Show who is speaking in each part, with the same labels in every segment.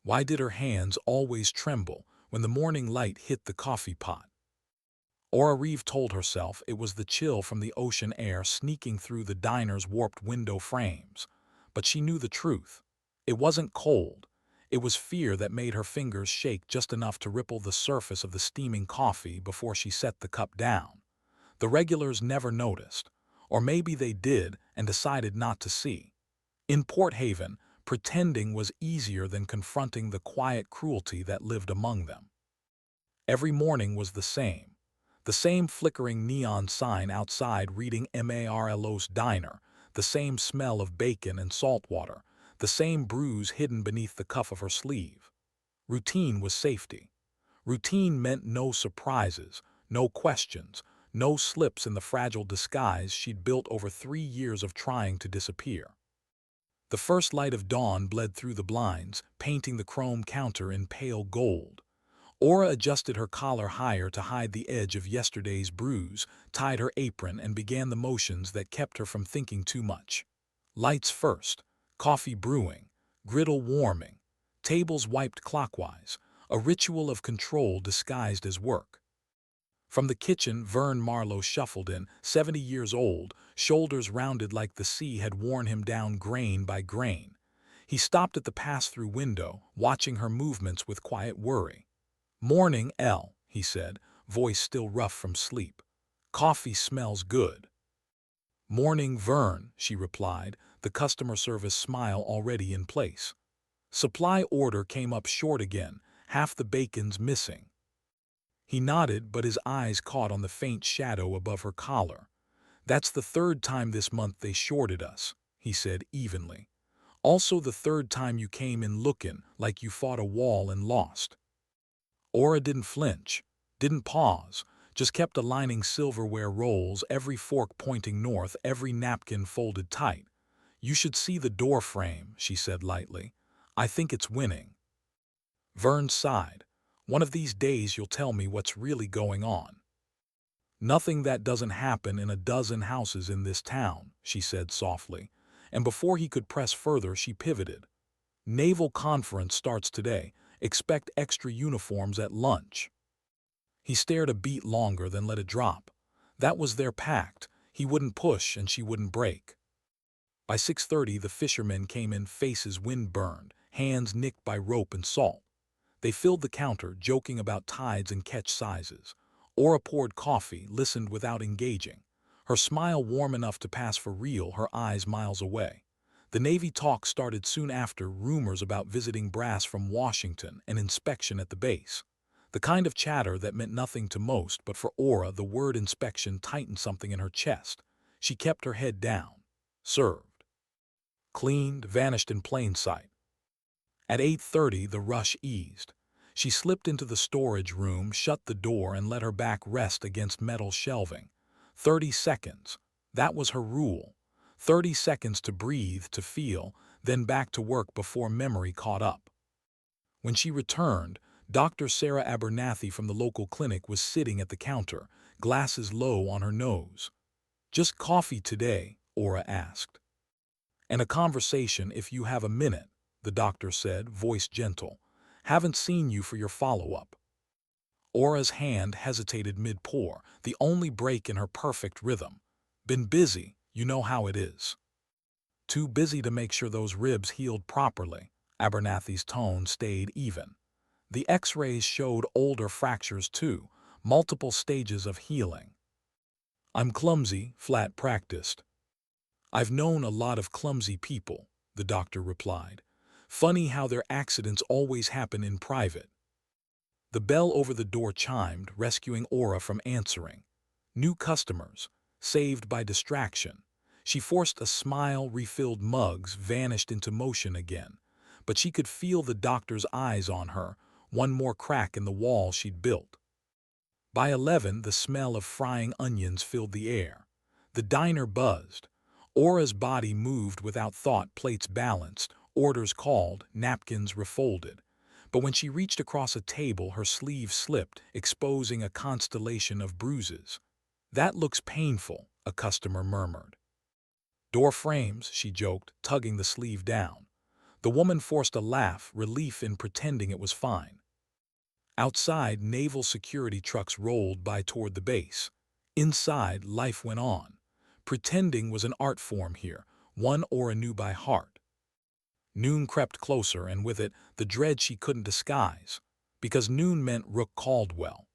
Speaker 1: Why did her hands always tremble when the morning light hit the coffee pot? Ora Reeve told herself it was the chill from the ocean air sneaking through the diner's warped window frames. But she knew the truth. It wasn't cold. It was fear that made her fingers shake just enough to ripple the surface of the steaming coffee before she set the cup down. The regulars never noticed. Or maybe they did and decided not to see. In Port Haven, pretending was easier than confronting the quiet cruelty that lived among them. Every morning was the same. The same flickering neon sign outside reading Marlo's Diner, the same smell of bacon and salt water, the same bruise hidden beneath the cuff of her sleeve. Routine was safety. Routine meant no surprises, no questions, no slips in the fragile disguise she'd built over 3 years of trying to disappear. The first light of dawn bled through the blinds, painting the chrome counter in pale gold. Ora adjusted her collar higher to hide the edge of yesterday's bruise, tied her apron, and began the motions that kept her from thinking too much. Lights first, coffee brewing, griddle warming, tables wiped clockwise, a ritual of control disguised as work. From the kitchen, Vern Marlowe shuffled in, 70 years old, shoulders rounded like the sea had worn him down grain by grain. He stopped at the pass-through window, watching her movements with quiet worry. "Morning, Elle," he said, voice still rough from sleep. "Coffee smells good." "Morning, Vern," she replied, the customer service smile already in place. Supply order came up short again, half the bacon's missing. He nodded, but his eyes caught on the faint shadow above her collar. "That's the third time this month they shorted us," he said evenly. "Also the third time you came in looking like you fought a wall and lost." Ora didn't flinch, didn't pause, just kept aligning silverware rolls, every fork pointing north, every napkin folded tight. "You should see the door frame," she said lightly. "I think it's winning." Vern sighed. "One of these days you'll tell me what's really going on." "Nothing that doesn't happen in a dozen houses in this town," she said softly, and before he could press further she pivoted. "Naval conference starts today. Expect extra uniforms at lunch." He stared a beat longer, then let it drop. That was their pact. He wouldn't push and she wouldn't break. By 6:30 the fishermen came in, faces wind-burned, hands nicked by rope and salt. They filled the counter, joking about tides and catch sizes. Ora poured coffee, listened without engaging. Her smile warm enough to pass for real, her eyes miles away. The Navy talk started soon after, rumors about visiting brass from Washington and inspection at the base. The kind of chatter that meant nothing to most, but for Ora the word inspection tightened something in her chest. She kept her head down. Served. Cleaned, vanished in plain sight. At 8:30 the rush eased. She slipped into the storage room, shut the door, and let her back rest against metal shelving. 30 seconds. That was her rule. 30 seconds to breathe, to feel, then back to work before memory caught up. When she returned, Dr. Sarah Abernathy from the local clinic was sitting at the counter, glasses low on her nose. "Just coffee today?" Ora asked. "And a conversation if you have a minute," the doctor said, voice gentle. "Haven't seen you for your follow-up." Ora's hand hesitated mid-pour, the only break in her perfect rhythm. "Been busy, you know how it is." "Too busy to make sure those ribs healed properly." Abernathy's tone stayed even. "The X-rays showed older fractures too, multiple stages of healing." "I'm clumsy," Flat practiced. "I've known a lot of clumsy people," the doctor replied. "Funny how their accidents always happen in private." The bell over the door chimed, rescuing Ora from answering. New customers, saved by distraction. She forced a smile, refilled mugs, vanished into motion again. But she could feel the doctor's eyes on her, one more crack in the wall she'd built. By 11 the smell of frying onions filled the air. The diner buzzed. Ora's body moved without thought, plates balanced, orders called, napkins refolded. But when she reached across a table, her sleeve slipped, exposing a constellation of bruises. "That looks painful," a customer murmured. "Door frames," she joked, tugging the sleeve down. The woman forced a laugh, relief in pretending it was fine. Outside, naval security trucks rolled by toward the base. Inside, life went on. Pretending was an art form here, one Aura knew by heart. Noon crept closer, and with it, the dread she couldn't disguise, because noon meant Rook Caldwell.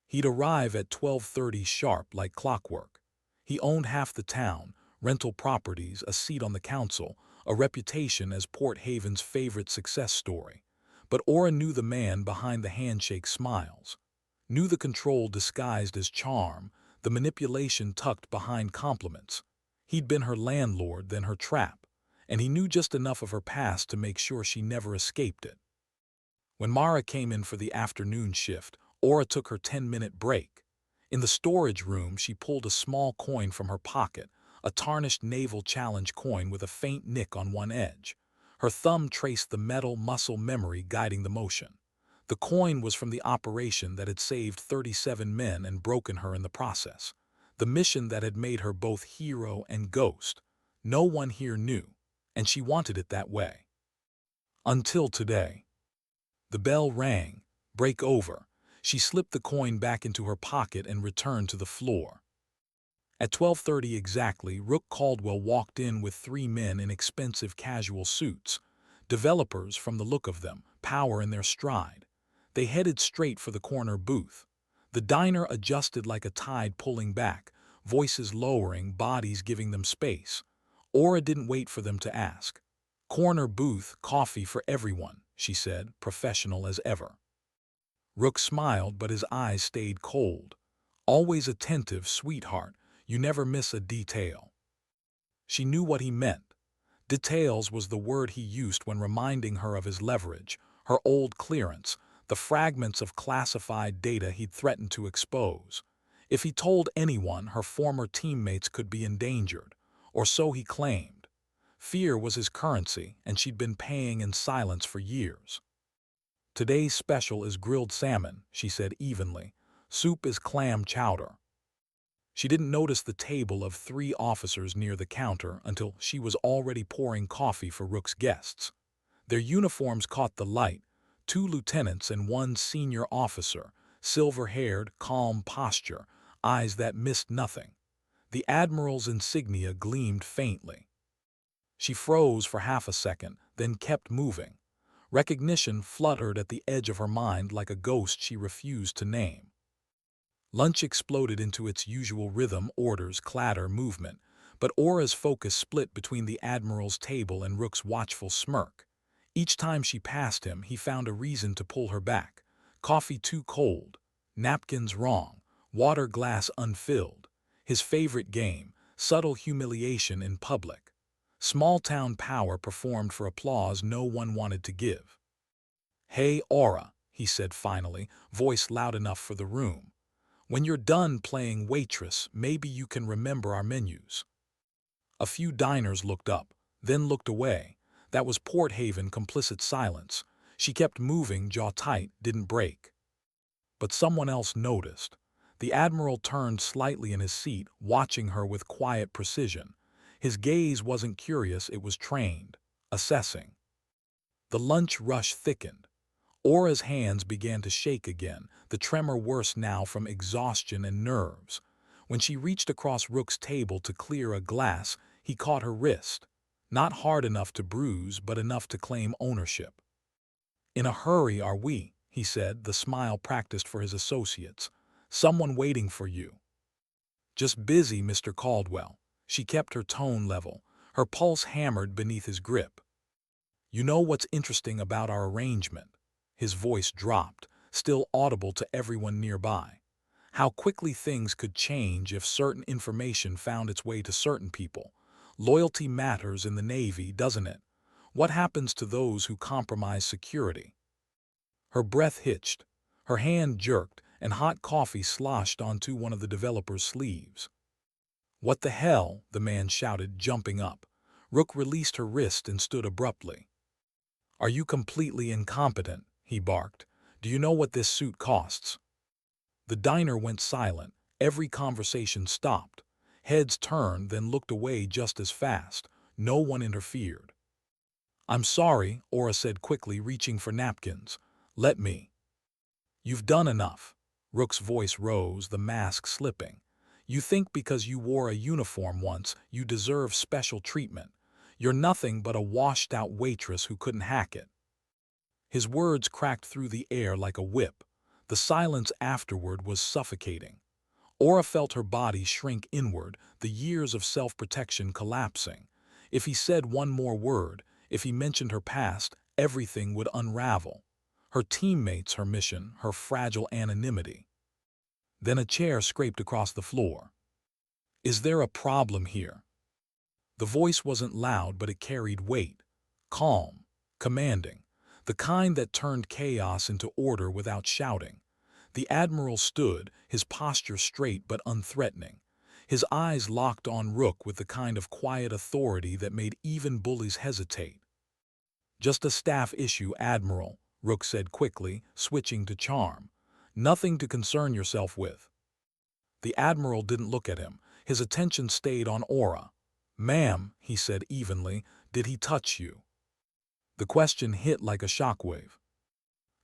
Speaker 1: He'd arrive at 12:30 sharp like clockwork. He owned half the town, rental properties, a seat on the council, a reputation as Port Haven's favorite success story. But Aura knew the man behind the handshake smiles, knew the control disguised as charm, the manipulation tucked behind compliments. He'd been her landlord, then her trap, and he knew just enough of her past to make sure she never escaped it. When Mara came in for the afternoon shift, Aura took her 10-minute break. In the storage room, she pulled a small coin from her pocket, a tarnished Naval Challenge coin with a faint nick on one edge. Her thumb traced the metal muscle memory guiding the motion. The coin was from the operation that had saved 37 men and broken her in the process. The mission that had made her both hero and ghost. No one here knew, and she wanted it that way. Until today. The bell rang. Break over. She slipped the coin back into her pocket and returned to the floor. At 12:30 exactly, Rook Caldwell walked in with 3 men in expensive casual suits. Developers from the look of them, power in their stride. They headed straight for the corner booth. The diner adjusted like a tide pulling back, voices lowering, bodies giving them space. Aura didn't wait for them to ask. "Corner booth, coffee for everyone," she said, professional as ever. Rook smiled, but his eyes stayed cold. "Always attentive, sweetheart. You never miss a detail." She knew what he meant. Details was the word he used when reminding her of his leverage, her old clearance, the fragments of classified data he'd threatened to expose. If he told anyone, her former teammates could be endangered, or so he claimed. Fear was his currency, and she'd been paying in silence for years. "Today's special is grilled salmon," she said evenly. "Soup is clam chowder." She didn't notice the table of 3 officers near the counter until she was already pouring coffee for Rook's guests. Their uniforms caught the light, 2 lieutenants and 1 senior officer, silver-haired, calm posture, eyes that missed nothing. The admiral's insignia gleamed faintly. She froze for half a second, then kept moving. Recognition fluttered at the edge of her mind like a ghost she refused to name. Lunch exploded into its usual rhythm, orders, clatter, movement, but Aura's focus split between the Admiral's table and Rook's watchful smirk. Each time she passed him, he found a reason to pull her back. Coffee too cold, napkins wrong, water glass unfilled. His favorite game, subtle humiliation in public. Small-town power performed for applause no one wanted to give. "Hey, Aura," he said finally, voice loud enough for the room. "When you're done playing Waitress, maybe you can remember our menus." A few diners looked up, then looked away. That was Port Haven complicit silence. She kept moving, jaw tight, didn't break. But someone else noticed. The Admiral turned slightly in his seat, watching her with quiet precision. His gaze wasn't curious, it was trained, assessing. The lunch rush thickened. Aura's hands began to shake again, the tremor worse now from exhaustion and nerves. When she reached across Rook's table to clear a glass, he caught her wrist. Not hard enough to bruise, but enough to claim ownership. "In a hurry, are we?" he said, the smile practiced for his associates. "Someone waiting for you." "Just busy, Mr. Caldwell." She kept her tone level, her pulse hammered beneath his grip. "You know what's interesting about our arrangement?" His voice dropped, still audible to everyone nearby. "How quickly things could change if certain information found its way to certain people. Loyalty matters in the Navy, doesn't it? What happens to those who compromise security?" Her breath hitched, her hand jerked, and hot coffee sloshed onto one of the developer's sleeves. "What the hell?" the man shouted, jumping up. Rook released her wrist and stood abruptly. "Are you completely incompetent?" he barked. "Do you know what this suit costs?" The diner went silent. Every conversation stopped. Heads turned, then looked away just as fast. No one interfered. I'm sorry, Aura said quickly, reaching for napkins. Let me. You've done enough. Rook's voice rose, the mask slipping. You think because you wore a uniform once, you deserve special treatment. You're nothing but a washed-out waitress who couldn't hack it. His words cracked through the air like a whip. The silence afterward was suffocating. Aura felt her body shrink inward, the years of self-protection collapsing. If he said one more word, if he mentioned her past, everything would unravel. Her teammates, her mission, her fragile anonymity. Then a chair scraped across the floor. Is there a problem here? The voice wasn't loud, but it carried weight. Calm, commanding, the kind that turned chaos into order without shouting. The Admiral stood, his posture straight but unthreatening. His eyes locked on Rook with the kind of quiet authority that made even bullies hesitate. Just a staff issue, Admiral, Rook said quickly, switching to charm. Nothing to concern yourself with. The Admiral didn't look at him. His attention stayed on Aura. Ma'am, he said evenly, did he touch you? The question hit like a shockwave.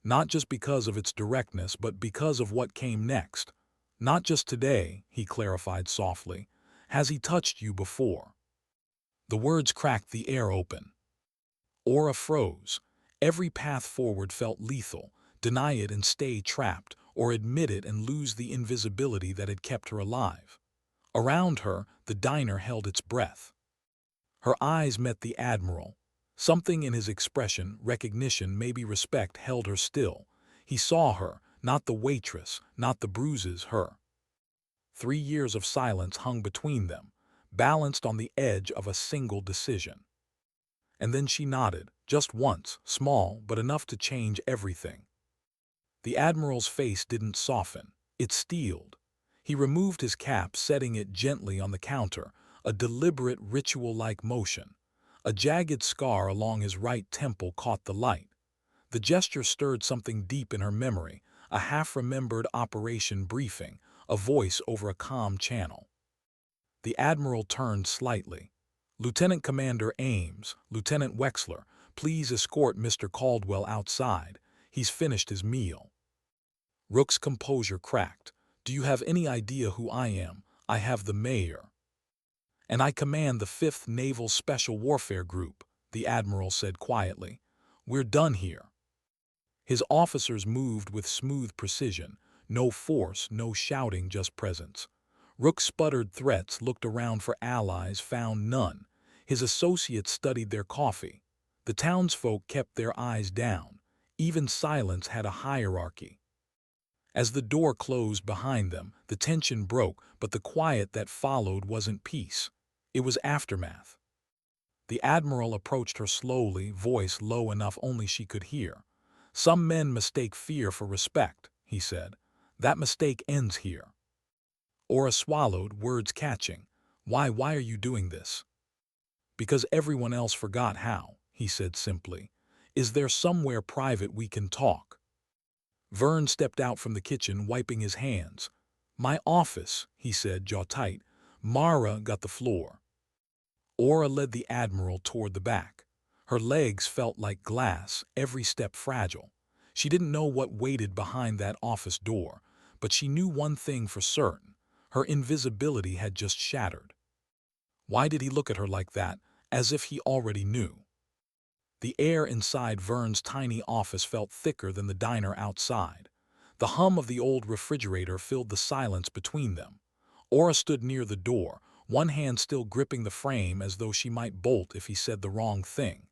Speaker 1: Not just because of its directness, but because of what came next. Not just today, he clarified softly. Has he touched you before? The words cracked the air open. Aura froze. Every path forward felt lethal. Deny it and stay trapped, or admit it and lose the invisibility that had kept her alive. Around her, the diner held its breath. Her eyes met the Admiral. Something in his expression, recognition, maybe respect, held her still. He saw her, not the waitress, not the bruises, her. 3 years of silence hung between them, balanced on the edge of a single decision. And then she nodded, just once, small but enough to change everything. The Admiral's face didn't soften, it steeled. He removed his cap, setting it gently on the counter, a deliberate, ritual-like motion. A jagged scar along his right temple caught the light. The gesture stirred something deep in her memory, a half-remembered operation briefing, a voice over a comm channel. The Admiral turned slightly. Lieutenant Commander Ames, Lieutenant Wexler, please escort Mr. Caldwell outside. He's finished his meal. Rook's composure cracked. Do you have any idea who I am? I have the mayor. And I command the 5th Naval Special Warfare Group, the Admiral said quietly. We're done here. His officers moved with smooth precision. No force, no shouting, just presence. Rook sputtered threats, looked around for allies, found none. His associates studied their coffee. The townsfolk kept their eyes down. Even silence had a hierarchy. As the door closed behind them, the tension broke, but the quiet that followed wasn't peace. It was aftermath. The Admiral approached her slowly, voice low enough only she could hear. Some men mistake fear for respect, he said. That mistake ends here. Aura swallowed, words catching. Why are you doing this? Because everyone else forgot how, he said simply. Is there somewhere private we can talk? Vern stepped out from the kitchen, wiping his hands. My office, he said, jaw tight. Mara got the floor. Aura led the Admiral toward the back. Her legs felt like glass, every step fragile. She didn't know what waited behind that office door, but she knew one thing for certain. Her invisibility had just shattered. Why did he look at her like that, as if he already knew? The air inside Vern's tiny office felt thicker than the diner outside. The hum of the old refrigerator filled the silence between them. Aura stood near the door, one hand still gripping the frame as though she might bolt if he said the wrong thing.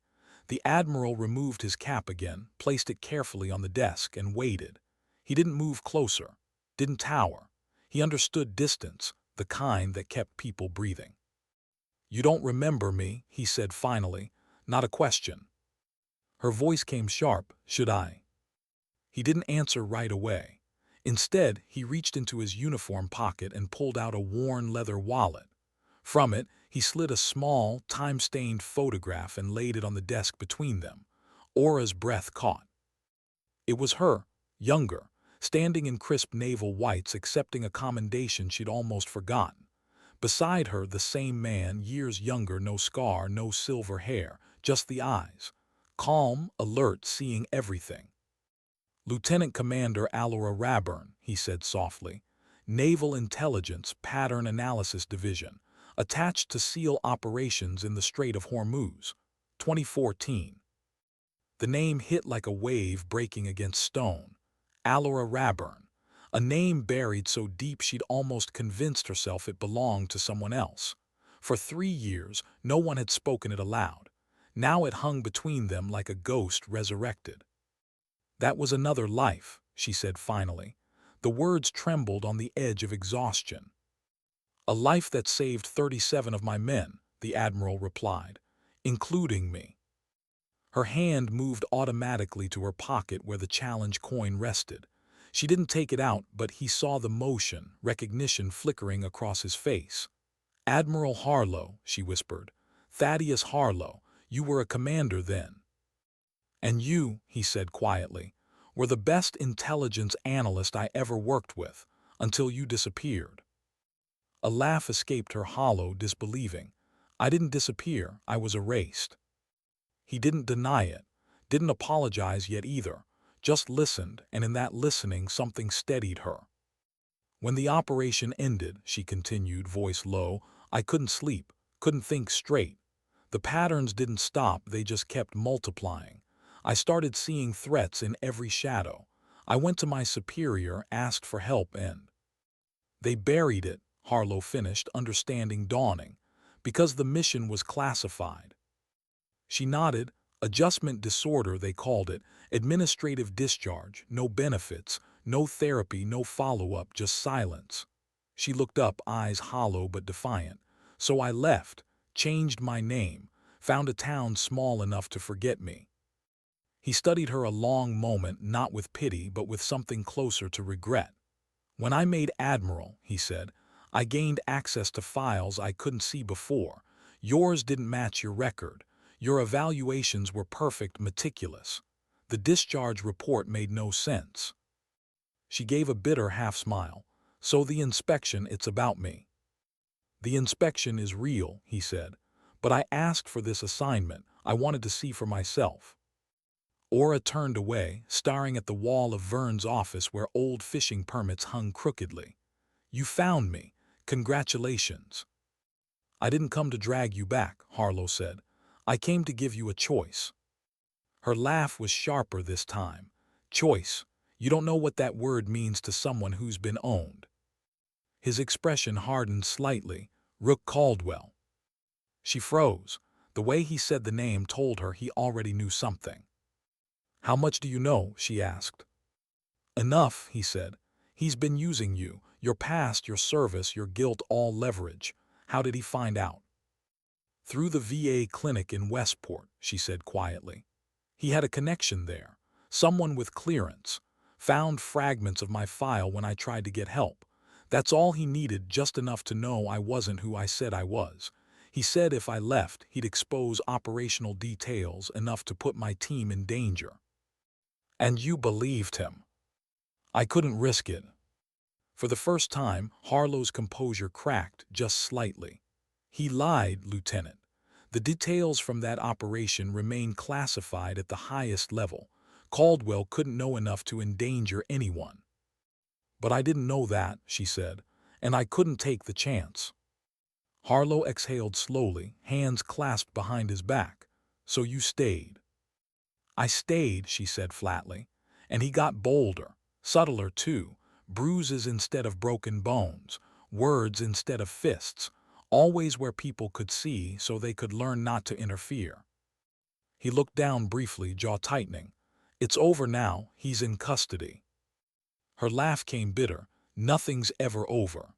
Speaker 1: The Admiral removed his cap again, placed it carefully on the desk, and waited. He didn't move closer, didn't tower. He understood distance, the kind that kept people breathing. You don't remember me, he said finally, not a question. Her voice came sharp, should I? He didn't answer right away. Instead, he reached into his uniform pocket and pulled out a worn leather wallet. From it, he slid a small, time-stained photograph and laid it on the desk between them. Aura's breath caught. It was her, younger, standing in crisp naval whites, accepting a commendation she'd almost forgotten. Beside her, the same man, years younger, no scar, no silver hair, just the eyes. calm, alert, seeing everything. Lieutenant Commander Allura Raburn, he said softly, Naval Intelligence Pattern Analysis Division, attached to SEAL operations in the Strait of Hormuz, 2014. The name hit like a wave breaking against stone. Allura Raburn, a name buried so deep she'd almost convinced herself it belonged to someone else. For 3 years, no one had spoken it aloud. Now it hung between them like a ghost resurrected. That was another life, she said finally. The words trembled on the edge of exhaustion. A life that saved 37 of my men, the Admiral replied, including me. Her hand moved automatically to her pocket where the challenge coin rested. She didn't take it out, but he saw the motion, recognition flickering across his face. Admiral Harlo, she whispered. Thaddeus Harlo, you were a commander then. And you, he said quietly, were the best intelligence analyst I ever worked with, until you disappeared. A laugh escaped her, hollow, disbelieving. I didn't disappear, I was erased. He didn't deny it, didn't apologize yet either, just listened, and in that listening something steadied her. When the operation ended, she continued, voice low, I couldn't sleep, couldn't think straight. The patterns didn't stop, they just kept multiplying. I started seeing threats in every shadow. I went to my superior, asked for help, and they buried it, Harlo finished, understanding dawning, because the mission was classified. She nodded. Adjustment disorder, they called it, administrative discharge, no benefits, no therapy, no follow-up, just silence. She looked up, eyes hollow but defiant. So I left, changed my name, found a town small enough to forget me. He studied her a long moment, not with pity, but with something closer to regret. When I made Admiral, he said, I gained access to files I couldn't see before. Yours didn't match your record. Your evaluations were perfect, meticulous. The discharge report made no sense. She gave a bitter half-smile. So the inspection, it's about me. The inspection is real, he said. But I asked for this assignment. I wanted to see for myself. Aura turned away, staring at the wall of Vern's office where old fishing permits hung crookedly. You found me. Congratulations. I didn't come to drag you back, Harlo said. I came to give you a choice. Her laugh was sharper this time. Choice. You don't know what that word means to someone who's been owned. His expression hardened slightly. Rook Caldwell. She froze. The way he said the name told her he already knew something. How much do you know? She asked. Enough, he said. He's been using you, your past, your service, your guilt, all leverage. How did he find out? Through the VA clinic in Westport, she said quietly. He had a connection there, someone with clearance. Found fragments of my file when I tried to get help. That's all he needed, just enough to know I wasn't who I said I was. He said if I left, he'd expose operational details enough to put my team in danger. And you believed him. I couldn't risk it. For the first time, Harlo's composure cracked just slightly. He lied, Lieutenant. The details from that operation remain classified at the highest level. Caldwell couldn't know enough to endanger anyone. But I didn't know that, she said, and I couldn't take the chance. Harlo exhaled slowly, hands clasped behind his back. So you stayed. I stayed, she said flatly, and he got bolder, subtler too, bruises instead of broken bones, words instead of fists, always where people could see so they could learn not to interfere. He looked down briefly, jaw tightening. It's over now, he's in custody. Her laugh came bitter. Nothing's ever over.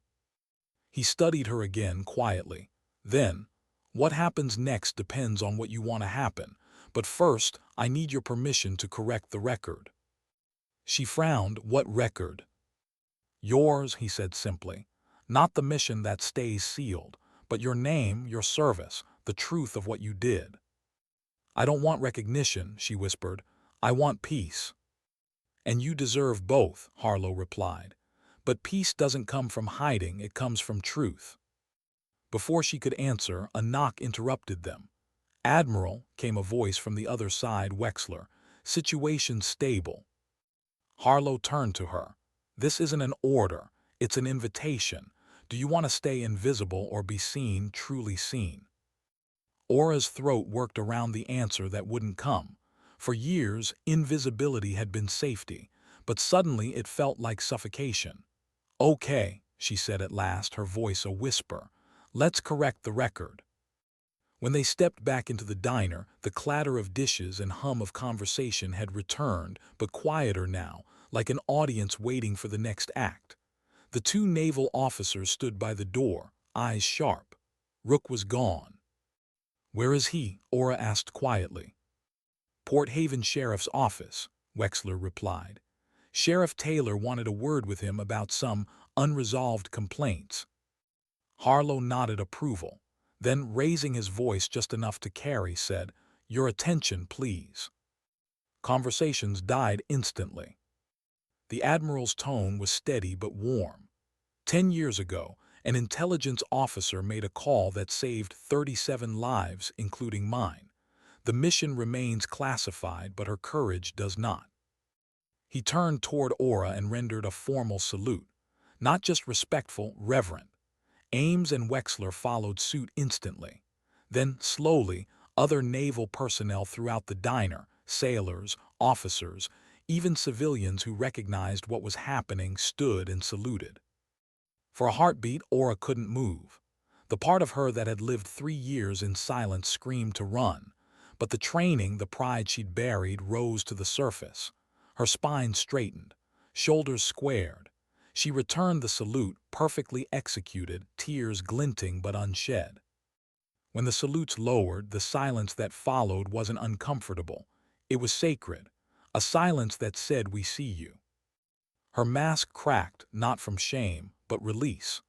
Speaker 1: He studied her again quietly. Then, what happens next depends on what you want to happen, but first, I need your permission to correct the record. She frowned. What record? Yours, he said simply. Not the mission that stays sealed, but your name, your service, the truth of what you did. I don't want recognition, she whispered. I want peace. And you deserve both, Harlo replied. But peace doesn't come from hiding, it comes from truth. Before she could answer, a knock interrupted them. "Admiral," came a voice from the other side. "Wexler. Situation stable." Harlo turned to her. "This isn't an order. It's an invitation. Do you want to stay invisible or be seen, truly seen?" Aura's throat worked around the answer that wouldn't come. For years, invisibility had been safety, but suddenly it felt like suffocation. "Okay," she said at last, her voice a whisper. "Let's correct the record." When they stepped back into the diner, the clatter of dishes and hum of conversation had returned, but quieter now, like an audience waiting for the next act. The two naval officers stood by the door, eyes sharp. Rook was gone. "Where is he?" Aura asked quietly. "Port Haven Sheriff's Office," Wexler replied. "Sheriff Taylor wanted a word with him about some unresolved complaints." Harlo nodded approval. Then, raising his voice just enough to carry, said, "Your attention, please." Conversations died instantly. The Admiral's tone was steady but warm. 10 years ago, an intelligence officer made a call that saved 37 lives, including mine. The mission remains classified, but her courage does not. He turned toward Aura and rendered a formal salute. Not just respectful, reverent. Ames and Wexler followed suit instantly. Then, slowly, other naval personnel throughout the diner, sailors, officers, even civilians who recognized what was happening, stood and saluted. For a heartbeat, Aura couldn't move. The part of her that had lived 3 years in silence screamed to run. But the training, the pride she'd buried, rose to the surface. Her spine straightened, shoulders squared. She returned the salute, perfectly executed, tears glinting but unshed. When the salutes lowered, the silence that followed wasn't uncomfortable. It was sacred, a silence that said, "We see you." Her mask cracked, not from shame, but release.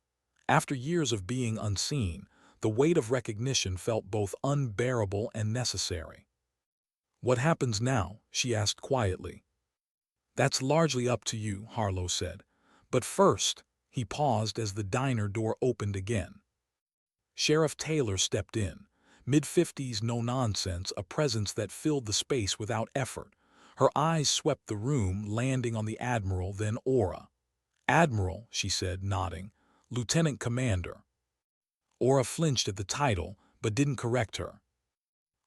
Speaker 1: After years of being unseen, the weight of recognition felt both unbearable and necessary. "What happens now?" she asked quietly. "That's largely up to you," Harlo said. "But first," he paused as the diner door opened again. Sheriff Taylor stepped in. Mid-50s, no nonsense, a presence that filled the space without effort. Her eyes swept the room, landing on the Admiral, then Aura. "Admiral," she said, nodding. "Lieutenant Commander." Aura flinched at the title, but didn't correct her.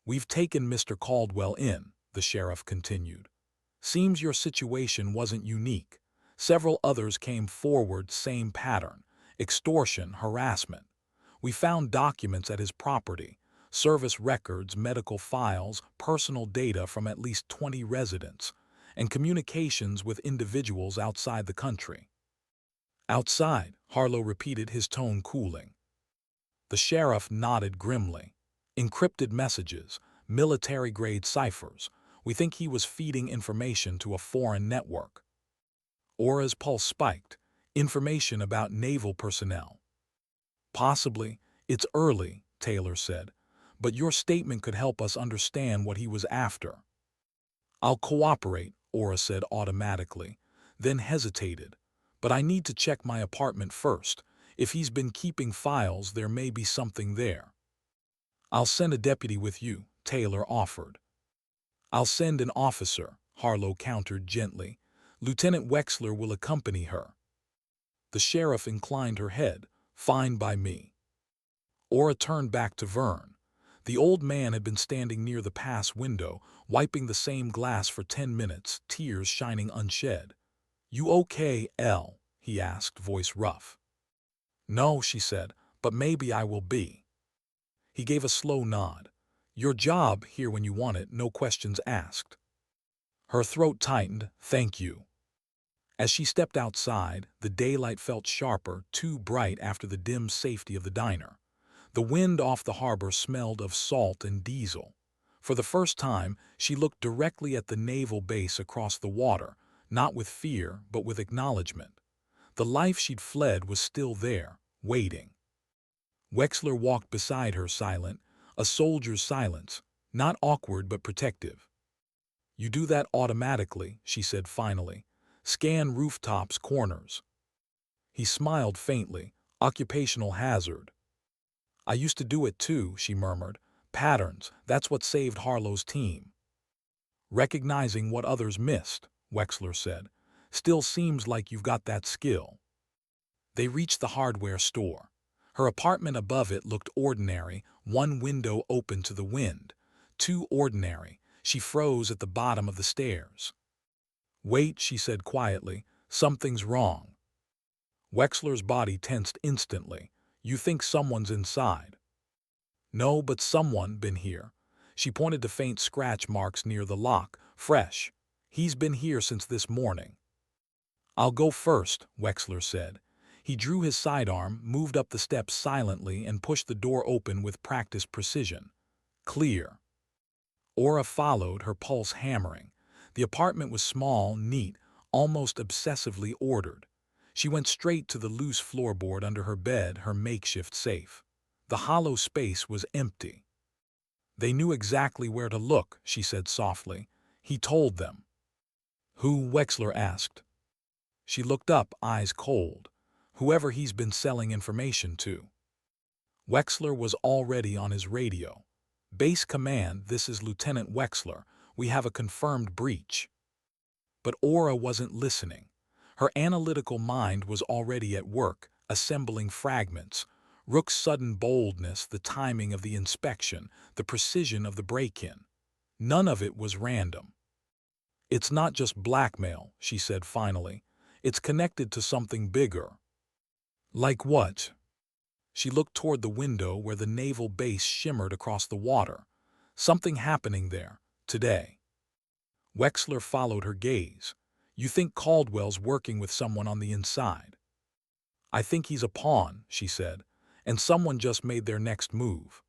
Speaker 1: "We've taken Mr. Caldwell in," the sheriff continued. "Seems your situation wasn't unique. Several others came forward, same pattern. Extortion, harassment. We found documents at his property, service records, medical files, personal data from at least 20 residents, and communications with individuals outside the country." "Outside," Harlo repeated, his tone cooling. The sheriff nodded grimly. "Encrypted messages, military-grade ciphers. We think he was feeding information to a foreign network." Aura's pulse spiked. "Information about naval personnel." "Possibly. It's early," Taylor said. "But your statement could help us understand what he was after." "I'll cooperate," Aura said automatically, then hesitated. "But I need to check my apartment first. If he's been keeping files, there may be something there." "I'll send a deputy with you," Taylor offered. "I'll send an officer," Harlo countered gently. "Lieutenant Wexler will accompany her." The sheriff inclined her head. "Fine by me." Aura turned back to Vern. The old man had been standing near the pass window, wiping the same glass for 10 minutes, tears shining unshed. "You okay, Elle?" he asked, voice rough. "No," she said, "but maybe I will be." He gave a slow nod. "Your job, here when you want it, no questions asked." Her throat tightened. "Thank you." As she stepped outside, the daylight felt sharper, too bright after the dim safety of the diner. The wind off the harbor smelled of salt and diesel. For the first time, she looked directly at the naval base across the water, not with fear, but with acknowledgement. The life she'd fled was still there, waiting. Wexler walked beside her, silent, a soldier's silence, not awkward but protective. "You do that automatically," she said finally. "Scan rooftops, corners." He smiled faintly. "Occupational hazard." "I used to do it too," she murmured. Patterns, that's what saved Harlo's team. Recognizing what others missed, Wexler said. Still seems like you've got that skill. They reached the hardware store. Her apartment above it looked ordinary, one window open to the wind. Too ordinary. She froze at the bottom of the stairs. "Wait," she said quietly. "Something's wrong." Wexler's body tensed instantly. "You think someone's inside?" "No, but someone been here." She pointed to faint scratch marks near the lock. "Fresh. He's been here since this morning." "I'll go first," Wexler said. He drew his sidearm, moved up the steps silently, and pushed the door open with practiced precision. Clear. Aura followed, her pulse hammering. The apartment was small, neat, almost obsessively ordered. She went straight to the loose floorboard under her bed, her makeshift safe. The hollow space was empty. "They knew exactly where to look," she said softly. "He told them." "Who?" Wexler asked. She looked up, eyes cold. "Whoever he's been selling information to." Wexler was already on his radio. "Base command, this is Lieutenant Wexler. We have a confirmed breach." But Aura wasn't listening. Her analytical mind was already at work, assembling fragments. Rook's sudden boldness, the timing of the inspection, the precision of the break-in. None of it was random. "It's not just blackmail," she said finally. "It's connected to something bigger." "Like what?" She looked toward the window where the naval base shimmered across the water. "Something happening there, today." Wexler followed her gaze. "You think Caldwell's working with someone on the inside?" "I think he's a pawn," she said, "and someone just made their next move."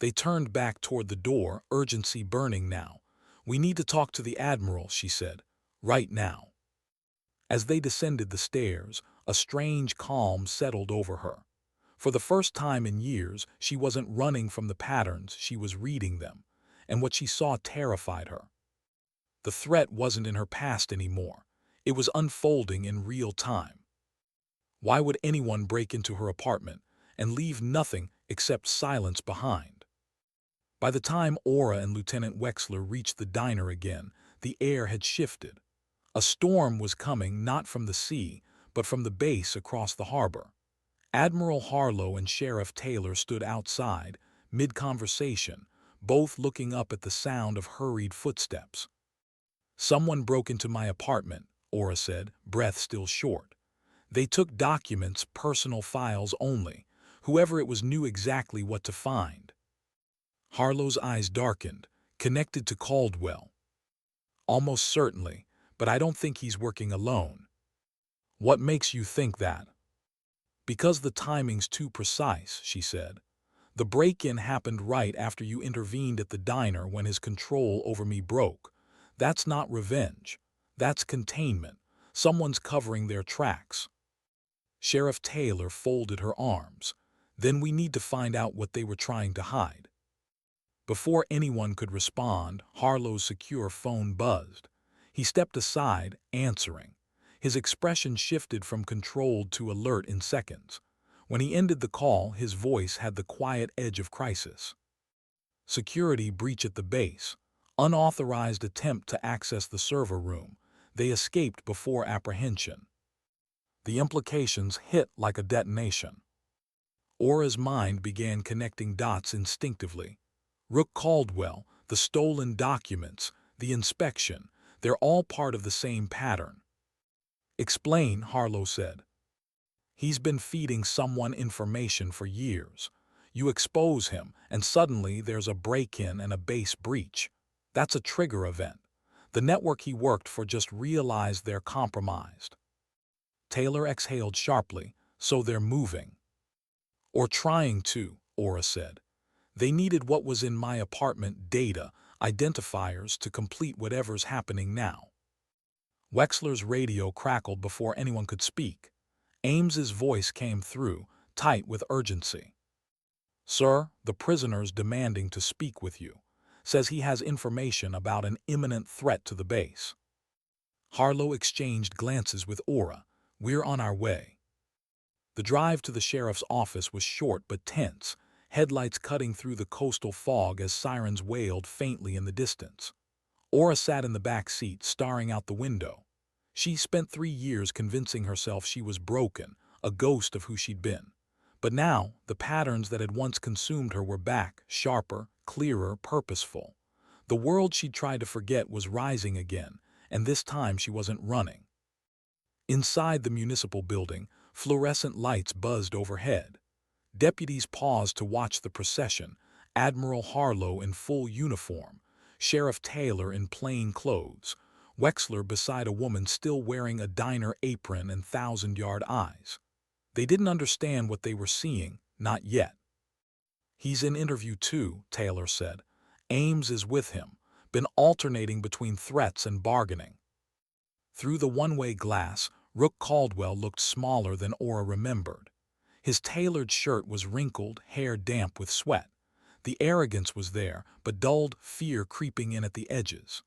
Speaker 1: They turned back toward the door, urgency burning now. "We need to talk to the Admiral," she said. "Right now." As they descended the stairs, a strange calm settled over her. For the first time in years, she wasn't running from the patterns, she was reading them, and what she saw terrified her. The threat wasn't in her past anymore. It was unfolding in real time. Why would anyone break into her apartment and leave nothing except silence behind? By the time Aura and Lieutenant Wexler reached the diner again, the air had shifted. A storm was coming not from the sea, but from the base across the harbor. Admiral Harlo and Sheriff Taylor stood outside, mid-conversation, both looking up at the sound of hurried footsteps. "Someone broke into my apartment," Aura said, breath still short. "They took documents, personal files only. Whoever it was knew exactly what to find." Harlo's eyes darkened. "Connected to Caldwell." "Almost certainly, but I don't think he's working alone." "What makes you think that?" "Because the timing's too precise," she said. "The break-in happened right after you intervened at the diner when his control over me broke. That's not revenge. That's containment. Someone's covering their tracks." Sheriff Taylor folded her arms. "Then we need to find out what they were trying to hide." Before anyone could respond, Harlo's secure phone buzzed. He stepped aside, answering. His expression shifted from controlled to alert in seconds. When he ended the call, his voice had the quiet edge of crisis. "Security breach at the base. Unauthorized attempt to access the server room. They escaped before apprehension." The implications hit like a detonation. Aura's mind began connecting dots instinctively. Rook Caldwell, the stolen documents, the inspection, they're all part of the same pattern. "Explain," Harlo said. "He's been feeding someone information for years. You expose him, and suddenly there's a break-in and a base breach. That's a trigger event. The network he worked for just realized they're compromised." Taylor exhaled sharply. "So they're moving." "Or trying to," Aura said. "They needed what was in my apartment, data, identifiers, to complete whatever's happening now." Wexler's radio crackled before anyone could speak. Ames's voice came through, tight with urgency. "Sir, the prisoner's demanding to speak with you. Says he has information about an imminent threat to the base." Harlo exchanged glances with Aura. "We're on our way." The drive to the sheriff's office was short but tense. headlights cutting through the coastal fog as sirens wailed faintly in the distance. Aura sat in the back seat, staring out the window. She spent 3 years convincing herself she was broken, a ghost of who she'd been. But now, the patterns that had once consumed her were back, sharper, clearer, purposeful. The world she'd tried to forget was rising again, and this time she wasn't running. Inside the municipal building, fluorescent lights buzzed overhead. Deputies paused to watch the procession, Admiral Harlo in full uniform, Sheriff Taylor in plain clothes, Wexler beside a woman still wearing a diner apron and thousand-yard eyes. They didn't understand what they were seeing, not yet. "He's in interview too," Taylor said. "Ames is with him, been alternating between threats and bargaining." Through the one-way glass, Rook Caldwell looked smaller than Aura remembered. His tailored shirt was wrinkled, hair damp with sweat. The arrogance was there, but dulled fear creeping in at the edges.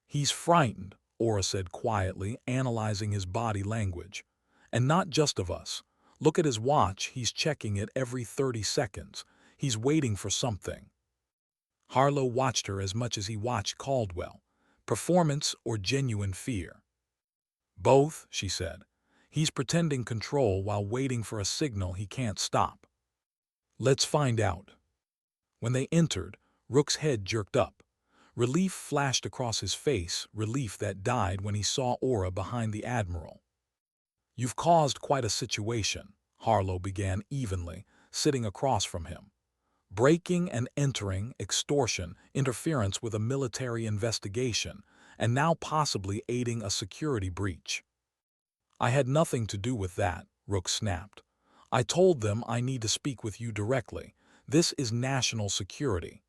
Speaker 1: "He's frightened," Aura said quietly, analyzing his body language. "And not just of us. Look at his watch, he's checking it every 30 seconds. He's waiting for something." Harlo watched her as much as he watched Caldwell. Performance or genuine fear? "Both," she said. "He's pretending control while waiting for a signal he can't stop." "Let's find out." When they entered, Rook's head jerked up. Relief flashed across his face, relief that died when he saw Aura behind the Admiral. "You've caused quite a situation," Harlo began evenly, sitting across from him. "Breaking and entering, extortion, interference with a military investigation, and now possibly aiding a security breach." "I had nothing to do with that," Rook snapped. "I told them I need to speak with you directly. This is national security."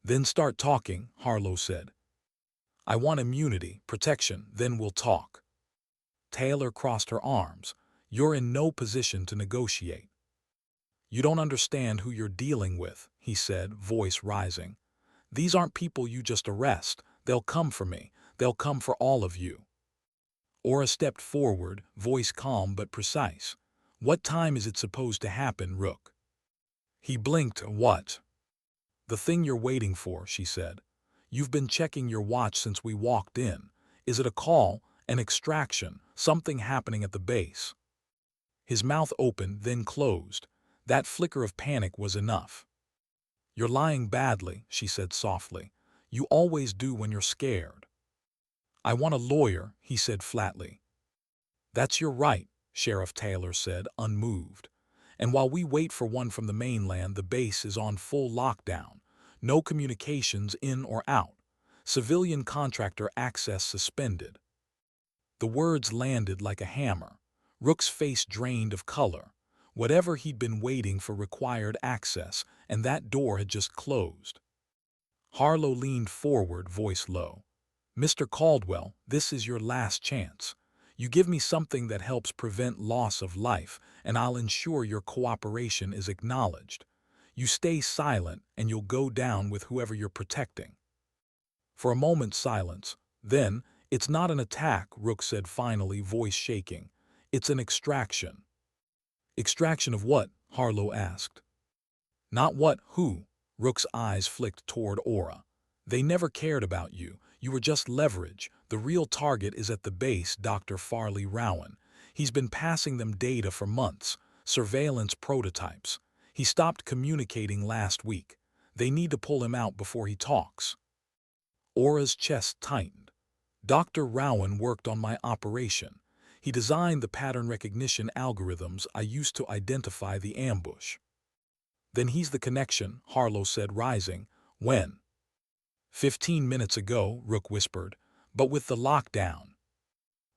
Speaker 1: "Then start talking," Harlo said. "I want immunity, protection, then we'll talk." Taylor crossed her arms. "You're in no position to negotiate." "You don't understand who you're dealing with," he said, voice rising. "These aren't people you just arrest. They'll come for me. They'll come for all of you." Aura stepped forward, voice calm but precise. "What time is it supposed to happen, Rook?" He blinked. "What?" "The thing you're waiting for," she said. "You've been checking your watch since we walked in. Is it a call, an extraction, something happening at the base?" His mouth opened, then closed. That flicker of panic was enough. "You're lying badly," she said softly. "You always do when you're scared." "I want a lawyer," he said flatly. "That's your right," Sheriff Taylor said, unmoved. "And while we wait for one from the mainland, the base is on full lockdown. No communications in or out. Civilian contractor access suspended." The words landed like a hammer. Rook's face drained of color. Whatever he'd been waiting for required access, and that door had just closed. Harlo leaned forward, voice low. "Mr. Caldwell, this is your last chance. You give me something that helps prevent loss of life, and I'll ensure your cooperation is acknowledged. You stay silent, and you'll go down with whoever you're protecting." For a moment, silence. Then, "It's not an attack," Rook said finally, voice shaking. "It's an extraction." "Extraction of what?" Harlo asked. "Not what, who?" Rook's eyes flicked toward Aura. "They never cared about you. You were just leverage. The real target is at the base, Dr. Farley Rowan. He's been passing them data for months, surveillance prototypes. He stopped communicating last week. They need to pull him out before he talks." Aura's chest tightened. "Dr. Rowan worked on my operation. He designed the pattern recognition algorithms I used to identify the ambush." "Then he's the connection," Harlo said, rising. "When?" 15 minutes ago," Rook whispered, "but with the lockdown."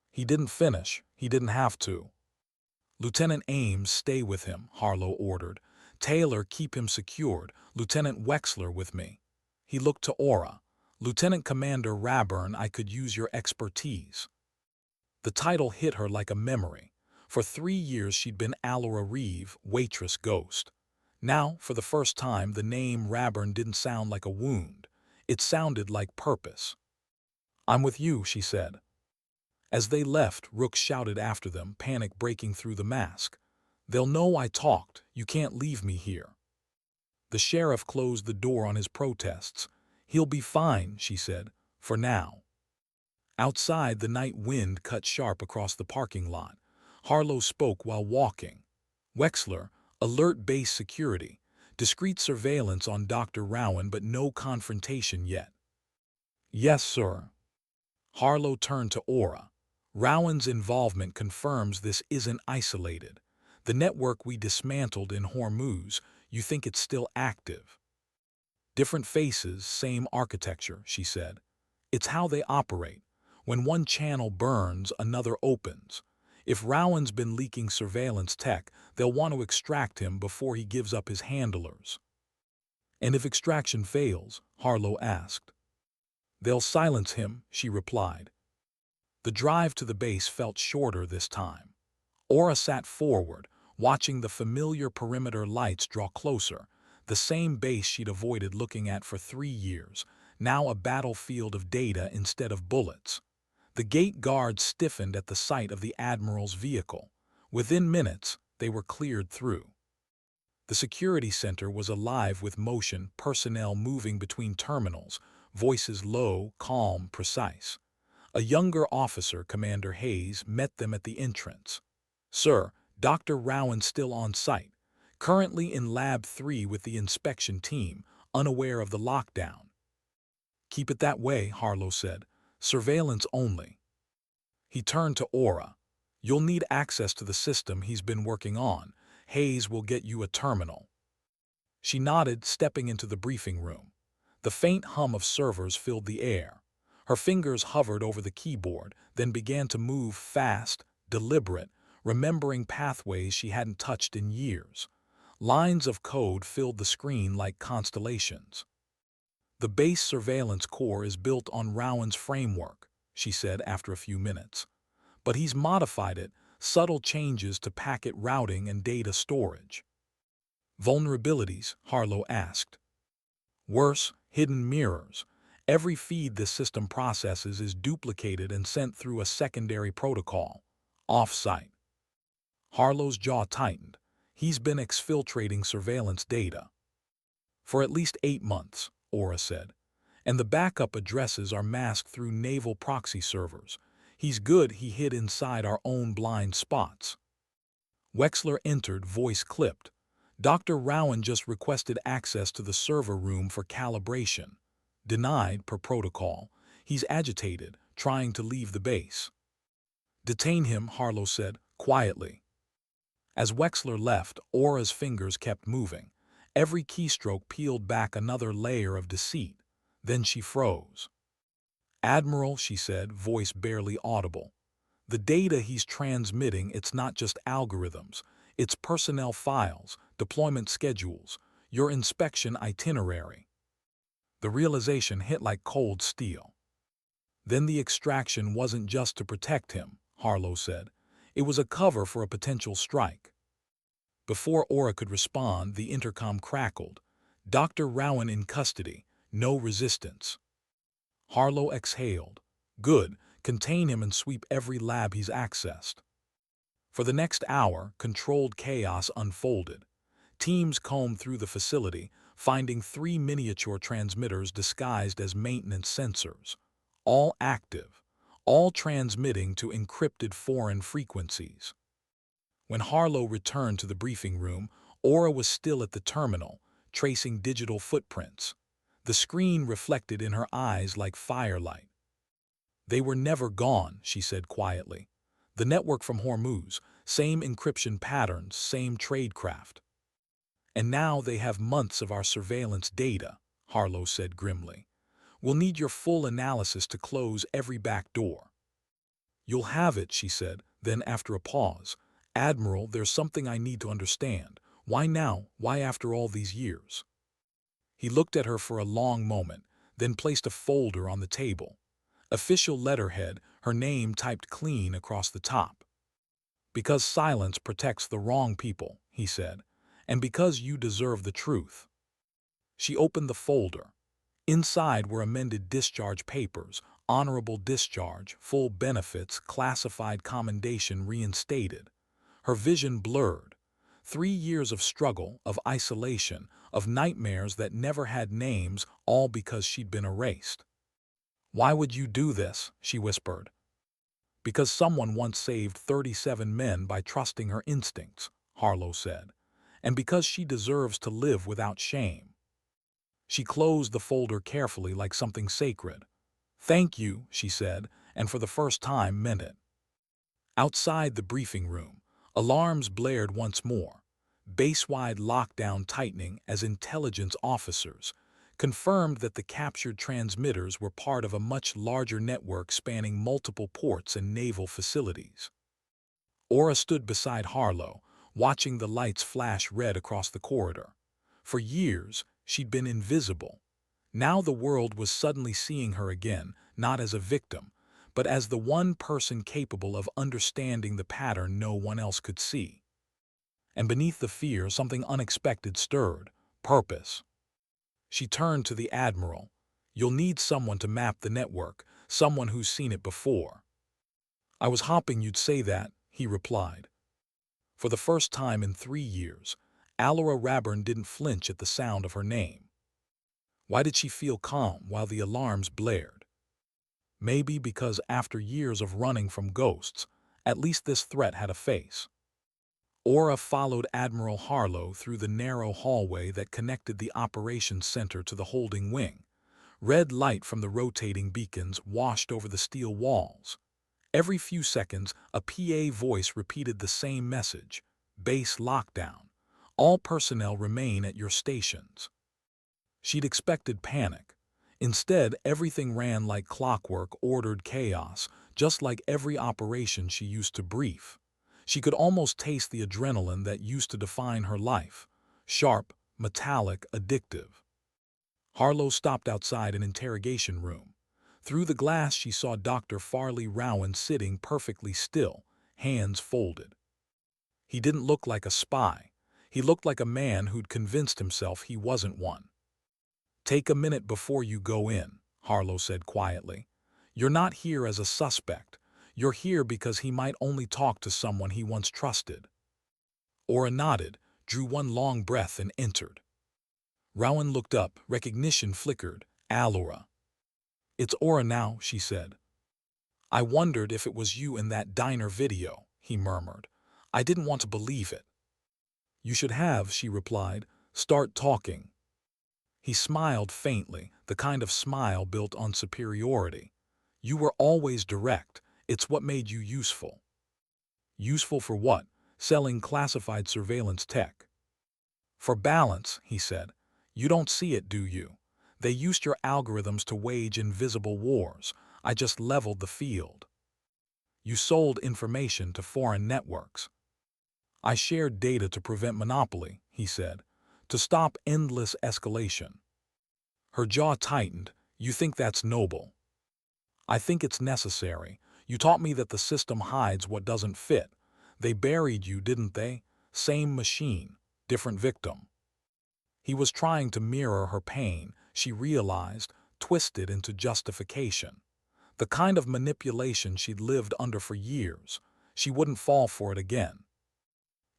Speaker 1: "He didn't finish. He didn't have to." "Lieutenant Ames, stay with him," Harlo ordered. "Taylor, keep him secured. Lieutenant Wexler with me." He looked to Aura. "Lieutenant Commander Raburn, I could use your expertise." The title hit her like a memory. For 3 years she'd been Allora Reeve, Waitress ghost. Now, for the first time, the name Raburn didn't sound like a wound. It sounded like purpose. "I'm with you," she said. As they left, Rook shouted after them, panic breaking through the mask. "They'll know I talked. You can't leave me here." The sheriff closed the door on his protests. "He'll be fine," she said, "for now." Outside, the night wind cut sharp across the parking lot. Harlo spoke while walking. "Wexler, alert base security. Discreet surveillance on Dr. Rowan, but no confrontation yet." "Yes, sir." Harlo turned to Aura. "Rowan's involvement confirms this isn't isolated. The network we dismantled in Hormuz, you think it's still active?" "Different faces, same architecture," she said. "It's how they operate. When one channel burns, another opens. If Rowan's been leaking surveillance tech, they'll want to extract him before he gives up his handlers." "And if extraction fails?" Harlo asked. "They'll silence him," she replied. The drive to the base felt shorter this time. Aura sat forward, watching the familiar perimeter lights draw closer, the same base she'd avoided looking at for 3 years, now a battlefield of data instead of bullets. The gate guards stiffened at the sight of the Admiral's vehicle. Within minutes, they were cleared through. The security center was alive with motion, personnel moving between terminals, voices low, calm, precise. A younger officer, Commander Hayes, met them at the entrance. "Sir, Dr. Rowan's still on site, currently in Lab 3 with the inspection team, unaware of the lockdown." "Keep it that way," Harlo said. "Surveillance only." He turned to Aura. "You'll need access to the system he's been working on. Hayes will get you a terminal." She nodded, stepping into the briefing room. The faint hum of servers filled the air. Her fingers hovered over the keyboard, then began to move fast, deliberate, remembering pathways she hadn't touched in years. Lines of code filled the screen like constellations. "The base surveillance core is built on Rowan's framework," she said after a few minutes. "But he's modified it, subtle changes to packet routing and data storage." "Vulnerabilities?" Harlo asked. "Worse, hidden mirrors. Every feed this system processes is duplicated and sent through a secondary protocol, off-site." Harlo's jaw tightened. He's been exfiltrating surveillance data. "For at least 8 months, Aura said. "And the backup addresses are masked through naval proxy servers. He's good he hid inside our own blind spots." Wexler entered, voice clipped. "Dr. Rowan just requested access to the server room for calibration. Denied per protocol. He's agitated, trying to leave the base." "Detain him," Harlo said, quietly. As Wexler left, Aura's fingers kept moving. Every keystroke peeled back another layer of deceit. Then she froze. "Admiral," she said, voice barely audible. "The data he's transmitting, it's not just algorithms. It's personnel files, deployment schedules, your inspection itinerary." The realization hit like cold steel. "Then the extraction wasn't just to protect him," Harlo said. "It was a cover for a potential strike." Before Aura could respond, the intercom crackled. "Dr. Rowan in custody. No resistance." Harlo exhaled. "Good. Contain him and sweep every lab he's accessed." For the next hour, controlled chaos unfolded. Teams combed through the facility, finding 3 miniature transmitters disguised as maintenance sensors. All active, all transmitting to encrypted foreign frequencies. When Harlo returned to the briefing room, Aura was still at the terminal, tracing digital footprints. The screen reflected in her eyes like firelight. "They were never gone," she said quietly. "The network from Hormuz, same encryption patterns, same tradecraft." "And now they have months of our surveillance data," Harlo said grimly. "We'll need your full analysis to close every back door." "You'll have it," she said, then after a pause, "Admiral, there's something I need to understand. Why now? Why after all these years?" He looked at her for a long moment, then placed a folder on the table. Official letterhead, her name typed clean across the top. "Because silence protects the wrong people," he said, "and because you deserve the truth." She opened the folder. Inside were amended discharge papers, honorable discharge, full benefits, classified commendation reinstated. Her vision blurred. 3 years of struggle, of isolation, of nightmares that never had names, all because she'd been erased. "Why would you do this?" she whispered. "Because someone once saved 37 men by trusting her instincts," Harlo said, "and because she deserves to live without shame." She closed the folder carefully like something sacred. "Thank you," she said, and for the first time meant it. Outside the briefing room, alarms blared once more, base-wide lockdown tightening as intelligence officers confirmed that the captured transmitters were part of a much larger network spanning multiple ports and naval facilities. Aura stood beside Harlo, watching the lights flash red across the corridor. For years, she'd been invisible. Now the world was suddenly seeing her again, not as a victim, but as the one person capable of understanding the pattern no one else could see. And beneath the fear, something unexpected stirred: purpose. She turned to the Admiral. "You'll need someone to map the network, someone who's seen it before." "I was hoping you'd say that," he replied. For the first time in 3 years, Allura Raburn didn't flinch at the sound of her name. Why did she feel calm while the alarms blared? Maybe because after years of running from ghosts, at least this threat had a face. Aura followed Admiral Harlo through the narrow hallway that connected the operations center to the holding wing. Red light from the rotating beacons washed over the steel walls. Every few seconds, a PA voice repeated the same message: "Base lockdown. All personnel remain at your stations." She'd expected panic. Instead, everything ran like clockwork, ordered chaos, just like every operation she used to brief. She could almost taste the adrenaline that used to define her life. Sharp, metallic, addictive. Harlo stopped outside an interrogation room. Through the glass she saw Dr. Farley Rowan sitting perfectly still, hands folded. He didn't look like a spy. He looked like a man who'd convinced himself he wasn't one. "Take a minute before you go in," Harlo said quietly. "You're not here as a suspect. You're here because he might only talk to someone he once trusted." Aura nodded, drew one long breath and entered. Rowan looked up, recognition flickered. "Allura." "It's Aura now," she said. "I wondered if it was you in that diner video," he murmured. "I didn't want to believe it." "You should have," she replied. "Start talking." He smiled faintly, the kind of smile built on superiority. "You were always direct. It's what made you useful." "Useful for what?" "Selling classified surveillance tech." "For balance," he said. "You don't see it, do you? They used your algorithms to wage invisible wars. I just leveled the field." "You sold information to foreign networks." "I shared data to prevent monopoly," he said, "to stop endless escalation." Her jaw tightened. "You think that's noble?" "I think it's necessary. You taught me that the system hides what doesn't fit. They buried you, didn't they? Same machine, different victim." He was trying to mirror her pain, she realized, twisted into justification. The kind of manipulation she'd lived under for years. She wouldn't fall for it again.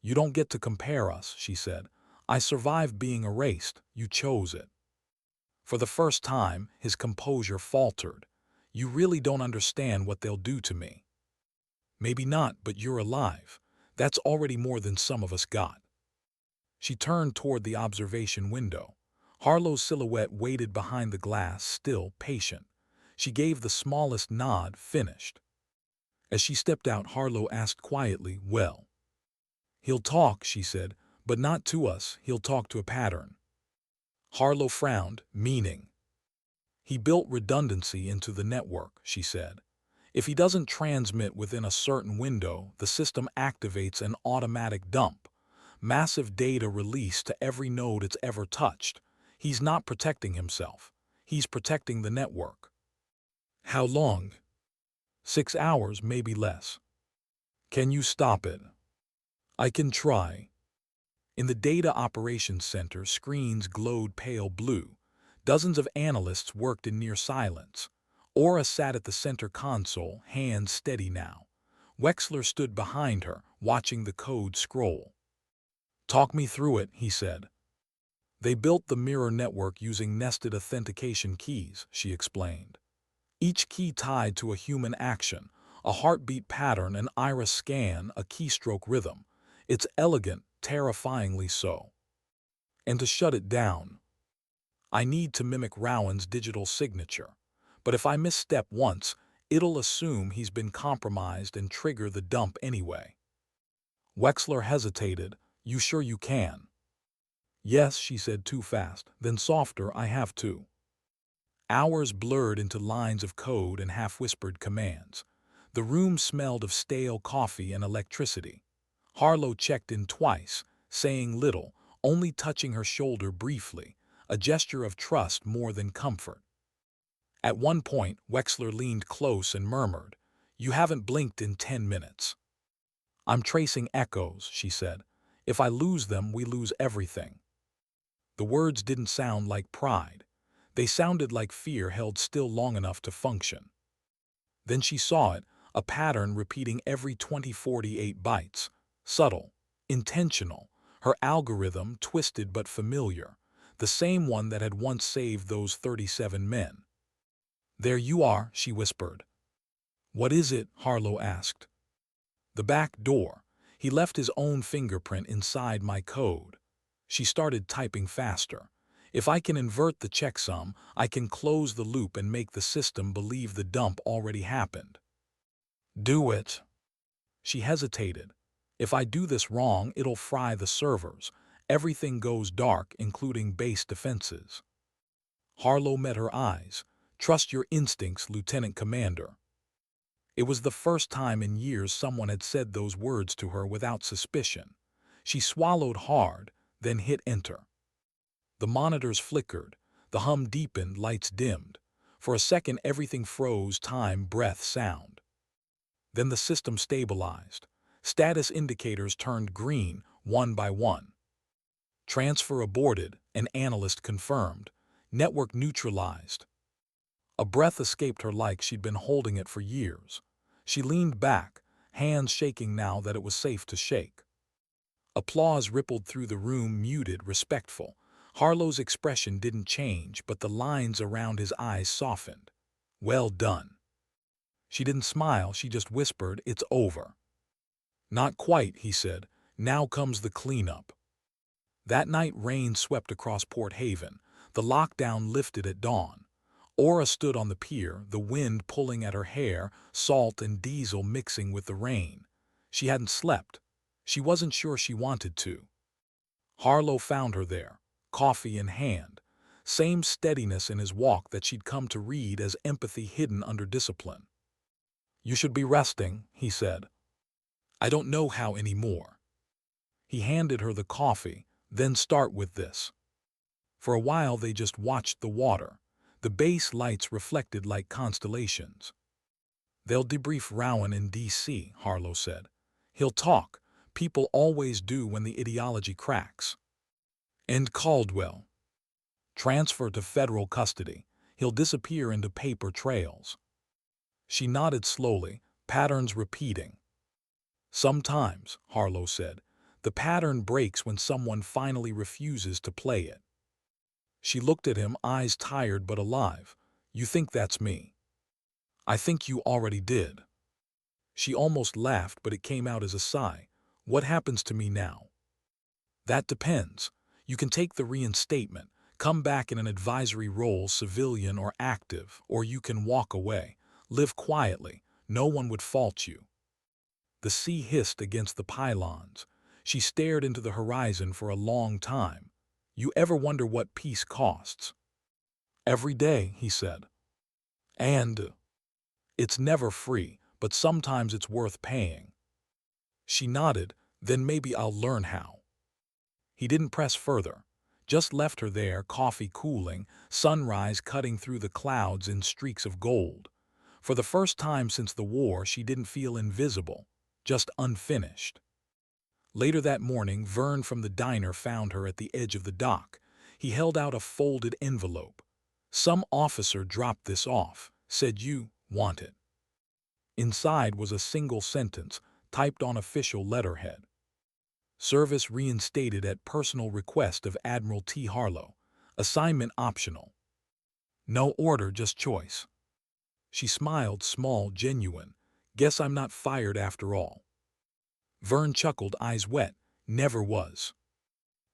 Speaker 1: "You don't get to compare us," she said. "I survived being erased. You chose it." For the first time, his composure faltered. "You really don't understand what they'll do to me." "Maybe not, but you're alive. That's already more than some of us got." She turned toward the observation window. Harlo's silhouette waited behind the glass, still patient. She gave the smallest nod, finished. As she stepped out, Harlo asked quietly, "Well?" "He'll talk," she said, "but not to us. He'll talk to a pattern." Harlo frowned, meaning. "He built redundancy into the network," she said. "If he doesn't transmit within a certain window, the system activates an automatic dump. Massive data released to every node it's ever touched. He's not protecting himself. He's protecting the network." "How long?" 6 hours, maybe less." "Can you stop it?" "I can try." In the Data Operations Center, screens glowed pale blue. Dozens of analysts worked in near silence. Aura sat at the center console, hands steady now. Wexler stood behind her, watching the code scroll. "Talk me through it," he said. They built the mirror network using nested authentication keys, she explained. Each key tied to a human action, a heartbeat pattern, an iris scan, a keystroke rhythm. It's elegant, terrifyingly so. And to shut it down, I need to mimic Rowan's digital signature. But if I misstep once, it'll assume he's been compromised and trigger the dump anyway. Wexler hesitated. You sure you can? Yes, she said too fast, then softer, I have to. Hours blurred into lines of code and half-whispered commands. The room smelled of stale coffee and electricity. Harlo checked in twice, saying little, only touching her shoulder briefly, a gesture of trust more than comfort. At one point, Wexler leaned close and murmured, "You haven't blinked in 10 minutes." "I'm tracing echoes," she said. "If I lose them, we lose everything." The words didn't sound like pride. They sounded like fear held still long enough to function. Then she saw it, a pattern repeating every 2048 bytes. Subtle, intentional, her algorithm twisted but familiar, the same one that had once saved those 37 men. "There you are," she whispered. "What is it?" Harlo asked. "The back door. He left his own fingerprint inside my code." She started typing faster. "If I can invert the checksum, I can close the loop and make the system believe the dump already happened." "Do it." She hesitated. "If I do this wrong, it'll fry the servers. Everything goes dark, including base defenses." Harlo met her eyes. "Trust your instincts, Lieutenant Commander." It was the first time in years someone had said those words to her without suspicion. She swallowed hard, then hit enter. The monitors flickered, the hum deepened, lights dimmed. For a second everything froze, time, breath, sound. Then the system stabilized. Status indicators turned green, one by one. "Transfer aborted," an analyst confirmed. "Network neutralized." A breath escaped her like she'd been holding it for years. She leaned back, hands shaking now that it was safe to shake. Applause rippled through the room, muted, respectful. Harlo's expression didn't change, but the lines around his eyes softened. "Well done." She didn't smile, she just whispered, "It's over." "Not quite," he said. "Now comes the cleanup." That night rain swept across Port Haven. The lockdown lifted at dawn. Aura stood on the pier, the wind pulling at her hair, salt and diesel mixing with the rain. She hadn't slept. She wasn't sure she wanted to. Harlo found her there, coffee in hand, same steadiness in his walk that she'd come to read as empathy hidden under discipline. "You should be resting," he said. "I don't know how anymore." He handed her the coffee, "Then start with this." For a while they just watched the water. The base lights reflected like constellations. "They'll debrief Rowan in D.C., Harlo said. "He'll talk. People always do when the ideology cracks." "And Caldwell?" "Transfer to federal custody. He'll disappear into paper trails." She nodded slowly, patterns repeating. "Sometimes," Harlo said, "the pattern breaks when someone finally refuses to play it." She looked at him, eyes tired but alive. "You think that's me?" "I think you already did." She almost laughed, but it came out as a sigh. "What happens to me now?" "That depends. You can take the reinstatement, come back in an advisory role, civilian or active, or you can walk away, live quietly. No one would fault you." The sea hissed against the pylons. She stared into the horizon for a long time. "You ever wonder what peace costs?" "Every day," he said. "And it's never free, but sometimes it's worth paying." She nodded. "Then maybe I'll learn how." He didn't press further, just left her there, coffee cooling, sunrise cutting through the clouds in streaks of gold. For the first time since the war, she didn't feel invisible, just unfinished. Later that morning, Vern from the diner found her at the edge of the dock. He held out a folded envelope. "Some officer dropped this off, said you want it." Inside was a single sentence, typed on official letterhead. Service reinstated at personal request of Admiral T. Harlo. Assignment optional. No order, just choice. She smiled, small, genuine. Guess I'm not fired after all. Vern chuckled, eyes wet. Never was.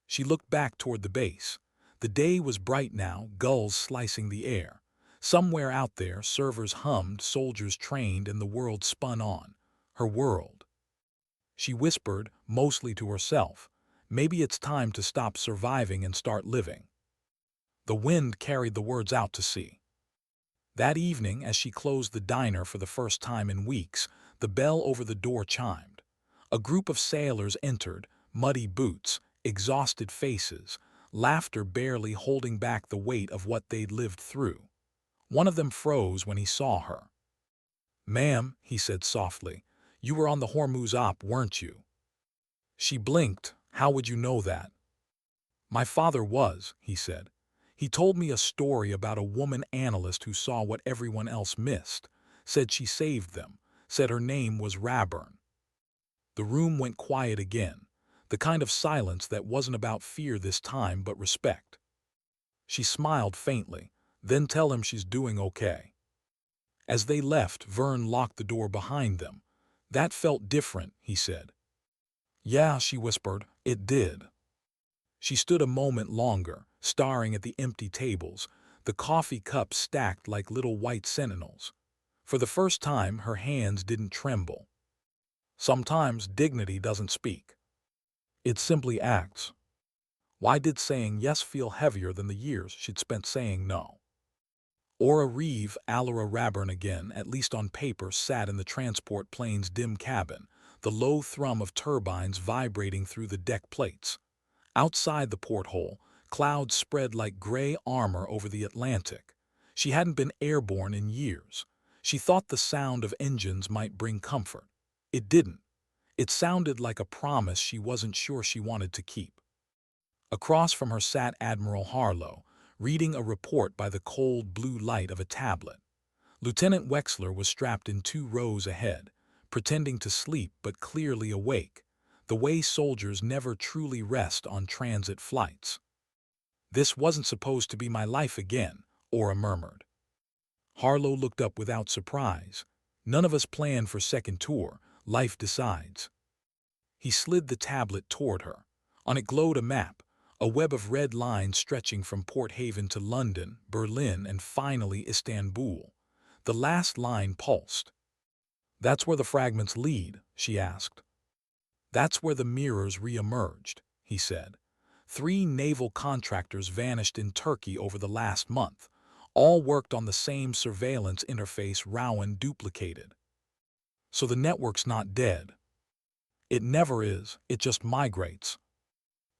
Speaker 1: She looked back toward the base. The day was bright now, gulls slicing the air. Somewhere out there, servers hummed, soldiers trained, and the world spun on. Her world. She whispered, mostly to herself, maybe it's time to stop surviving and start living. The wind carried the words out to sea. That evening, as she closed the diner for the first time in weeks, the bell over the door chimed. A group of sailors entered, muddy boots, exhausted faces, laughter barely holding back the weight of what they'd lived through. One of them froze when he saw her. "Ma'am," he said softly, "you were on the Hormuz op, weren't you?" She blinked. "How would you know that?" "My father was," he said. "He told me a story about a woman analyst who saw what everyone else missed, said she saved them, said her name was Raburn." The room went quiet again, the kind of silence that wasn't about fear this time but respect. She smiled faintly. "Then tell him she's doing okay." As they left, Vern locked the door behind them. "That felt different," he said. "Yeah," she whispered, "it did." She stood a moment longer, staring at the empty tables, the coffee cups stacked like little white sentinels. For the first time, her hands didn't tremble. Sometimes dignity doesn't speak. It simply acts. Why did saying yes feel heavier than the years she'd spent saying no? Aura Reeve, Alara Raburn again, at least on paper, sat in the transport plane's dim cabin, the low thrum of turbines vibrating through the deck plates. Outside the porthole, clouds spread like gray armor over the Atlantic. She hadn't been airborne in years. She thought the sound of engines might bring comfort. It didn't. It sounded like a promise she wasn't sure she wanted to keep. Across from her sat Admiral Harlo, reading a report by the cold blue light of a tablet. Lieutenant Wexler was strapped in 2 rows ahead, pretending to sleep but clearly awake, the way soldiers never truly rest on transit flights. "This wasn't supposed to be my life again," Aura murmured. Harlo looked up without surprise. "None of us planned for second tour. Life decides." He slid the tablet toward her. On it glowed a map, a web of red lines stretching from Port Haven to London, Berlin, and finally Istanbul. The last line pulsed. "That's where the fragments lead?" she asked. "That's where the mirrors re-emerged," he said. 3 naval contractors vanished in Turkey over the last month. All worked on the same surveillance interface Rowan duplicated. "So the network's not dead." "It never is, it just migrates."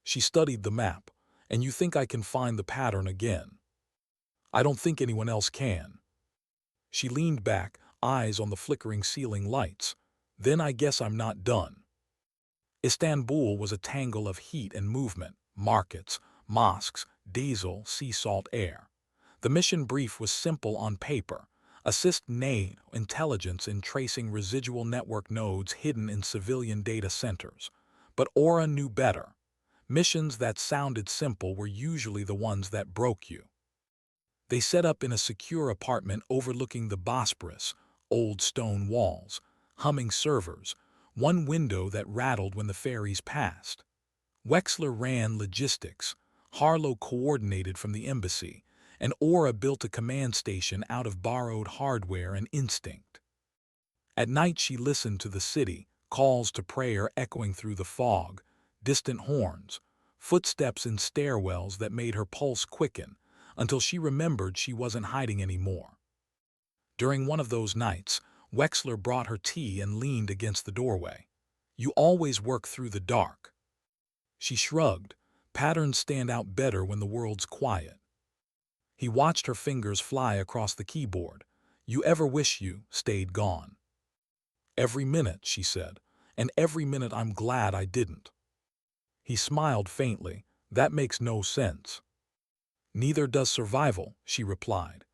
Speaker 1: She studied the map. "And you think I can find the pattern again?" "I don't think anyone else can." She leaned back, eyes on the flickering ceiling lights. "Then I guess I'm not done." Istanbul was a tangle of heat and movement, markets, mosques, diesel, sea salt air. The mission brief was simple on paper. Assist NATO intelligence in tracing residual network nodes hidden in civilian data centers. But Aura knew better. Missions that sounded simple were usually the ones that broke you. They set up in a secure apartment overlooking the Bosporus, old stone walls, humming servers, one window that rattled when the ferries passed. Wexler ran logistics, Harlo coordinated from the embassy, and Aura built a command station out of borrowed hardware and instinct. At night she listened to the city, calls to prayer echoing through the fog, distant horns, footsteps in stairwells that made her pulse quicken, until she remembered she wasn't hiding anymore. During one of those nights, Wexler brought her tea and leaned against the doorway. "You always work through the dark." She shrugged. "Patterns stand out better when the world's quiet." He watched her fingers fly across the keyboard. "You ever wish you stayed gone?" "Every minute," she said, "and every minute I'm glad I didn't." He smiled faintly. "That makes no sense." "Neither does survival," she replied.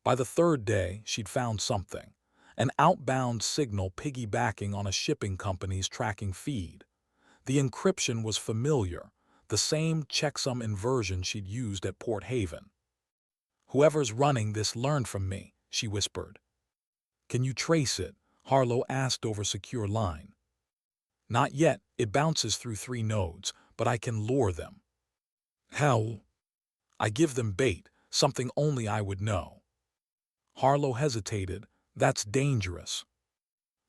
Speaker 1: By the 3rd day, she'd found something. An outbound signal piggybacking on a shipping company's tracking feed. The encryption was familiar, the same checksum inversion she'd used at Port Haven. "Whoever's running this learned from me," she whispered. "Can you trace it?" Harlo asked over secure line. "Not yet. It bounces through 3 nodes, but I can lure them." "How?" "I give them bait, something only I would know." Harlo hesitated. "That's dangerous."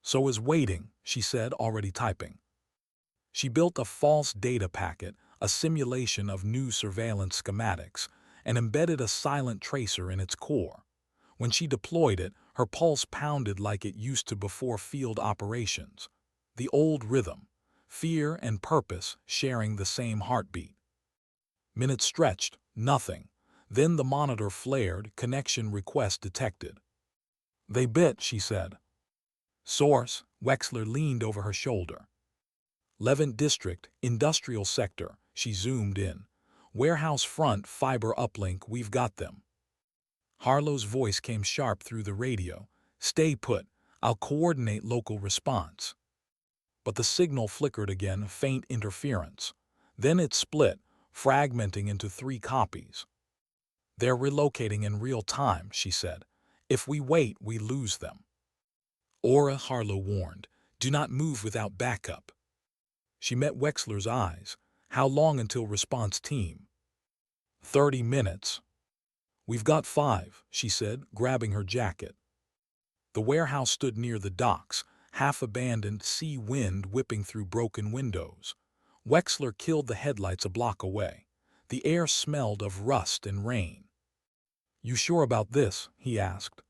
Speaker 1: "So is waiting," she said, already typing. She built a false data packet, a simulation of new surveillance schematics, and embedded a silent tracer in its core. When she deployed it, her pulse pounded like it used to before field operations. The old rhythm, fear and purpose sharing the same heartbeat. Minutes stretched, nothing. Then the monitor flared, connection request detected. "They bit," she said. "Source," Wexler leaned over her shoulder. "Levant District, Industrial Sector," she zoomed in. "Warehouse front, fiber uplink, we've got them." Harlo's voice came sharp through the radio. "Stay put. I'll coordinate local response." But the signal flickered again, faint interference. Then it split, fragmenting into 3 copies. "They're relocating in real time," she said. "If we wait, we lose them." "Aura," Harlo warned. "Do not move without backup." She met Wexler's eyes. "How long until response team?" 30 minutes. "We've got 5, she said, grabbing her jacket. The warehouse stood near the docks, half-abandoned, sea wind whipping through broken windows. Wexler killed the headlights a block away. The air smelled of rust and rain. "You sure about this?" he asked.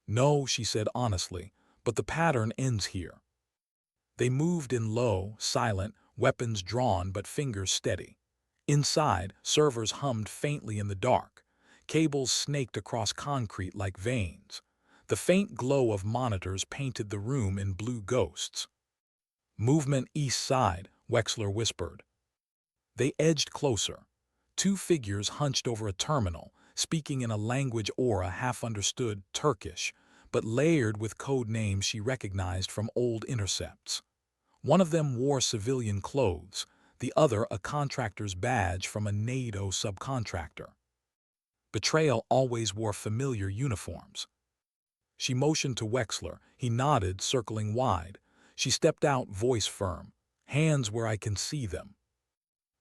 Speaker 1: "No," she said honestly, "but the pattern ends here." They moved in low, silent, weapons drawn but fingers steady. Inside, servers hummed faintly in the dark. Cables snaked across concrete like veins. The faint glow of monitors painted the room in blue ghosts. "Movement east side," Wexler whispered. They edged closer. 2 figures hunched over a terminal, speaking in a language Aura half understood, Turkish, but layered with code names she recognized from old intercepts. One of them wore civilian clothes, the other a contractor's badge from a NATO subcontractor. Betrayal always wore familiar uniforms. She motioned to Wexler. He nodded, circling wide. She stepped out, voice firm. "Hands where I can see them."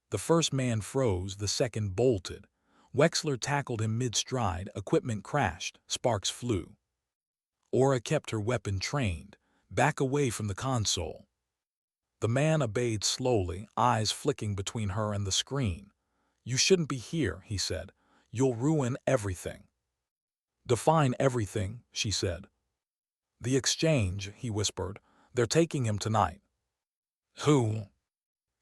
Speaker 1: The first man froze, the second bolted. Wexler tackled him mid-stride, equipment crashed, sparks flew. Aura kept her weapon trained. "Back away from the console." The man obeyed slowly, eyes flicking between her and the screen. "You shouldn't be here," he said. "You'll ruin everything." "Define everything," she said. "The exchange," he whispered. "They're taking him tonight." "Who?"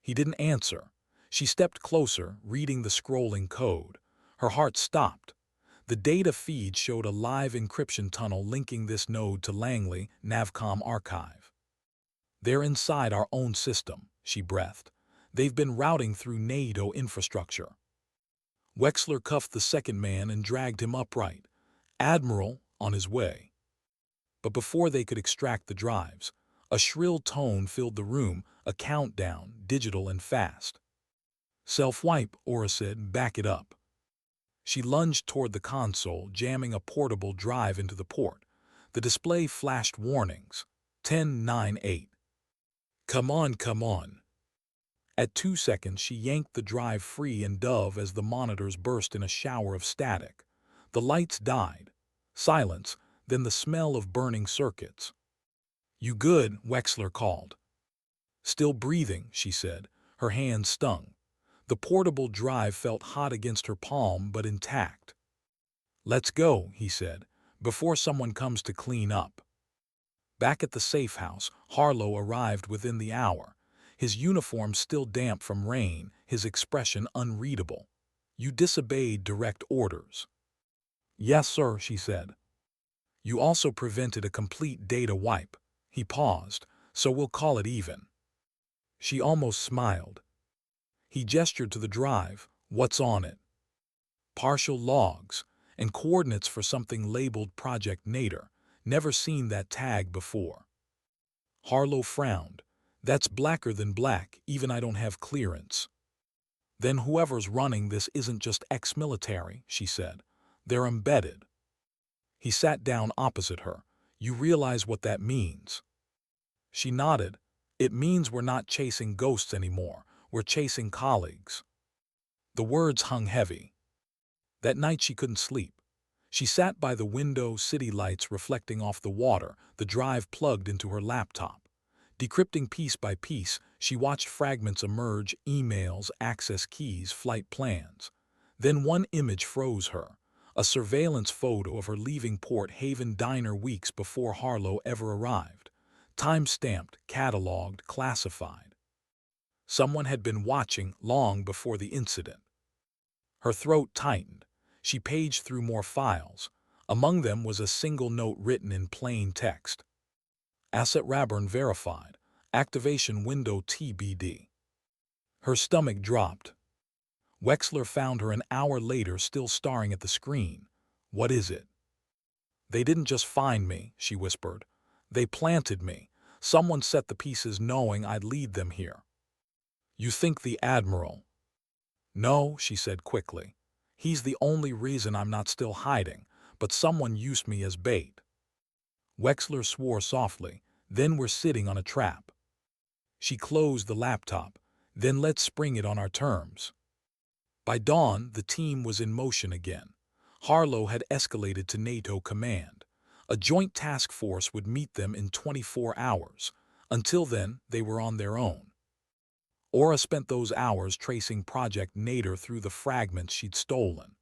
Speaker 1: He didn't answer. She stepped closer, reading the scrolling code. Her heart stopped. The data feed showed a live encryption tunnel linking this node to Langley, Navcom archive. "They're inside our own system," she breathed. "They've been routing through NATO infrastructure." Wexler cuffed the second man and dragged him upright. "Admiral, on his way." But before they could extract the drives, a shrill tone filled the room, a countdown, digital and fast. "Self-wipe," Aura said. "Back it up." She lunged toward the console, jamming a portable drive into the port. The display flashed warnings. 10-9-8. "Come on, come on." At 2 seconds, she yanked the drive free and dove as the monitors burst in a shower of static. The lights died. Silence, then the smell of burning circuits. "You good?" Wexler called. "Still breathing," she said. Her hands stung. The portable drive felt hot against her palm, but intact. "Let's go," he said, "before someone comes to clean up." Back at the safe house, Harlo arrived within the hour. His uniform still damp from rain, his expression unreadable. "You disobeyed direct orders." "Yes, sir," she said. "You also prevented a complete data wipe." He paused. "So we'll call it even." She almost smiled. He gestured to the drive. "What's on it?" "Partial logs and coordinates for something labeled Project Nader. Never seen that tag before." Harlo frowned. That's blacker than black, even I don't have clearance. Then whoever's running this isn't just ex-military, she said. They're embedded. He sat down opposite her. You realize what that means? She nodded. It means we're not chasing ghosts anymore. We're chasing colleagues. The words hung heavy. That night she couldn't sleep. She sat by the window, city lights reflecting off the water, the drive plugged into her laptop. Decrypting piece by piece, she watched fragments emerge, emails, access keys, flight plans. Then one image froze her, a surveillance photo of her leaving Port Haven diner weeks before Harlo ever arrived. Time-stamped, cataloged, classified. Someone had been watching long before the incident. Her throat tightened. She paged through more files. Among them was a single note written in plain text. Asset Raburn verified. Activation window TBD. Her stomach dropped. Wexler found her an hour later still staring at the screen. What is it? They didn't just find me, she whispered. They planted me. Someone set the pieces knowing I'd lead them here. You think the Admiral? No, she said quickly. He's the only reason I'm not still hiding, but someone used me as bait. Wexler swore softly. Then we're sitting on a trap. She closed the laptop. Then let's spring it on our terms. By dawn, the team was in motion again. Harlo had escalated to NATO command. A joint task force would meet them in 24 hours. Until then, they were on their own. Aura spent those hours tracing Project Nader through the fragments she'd stolen.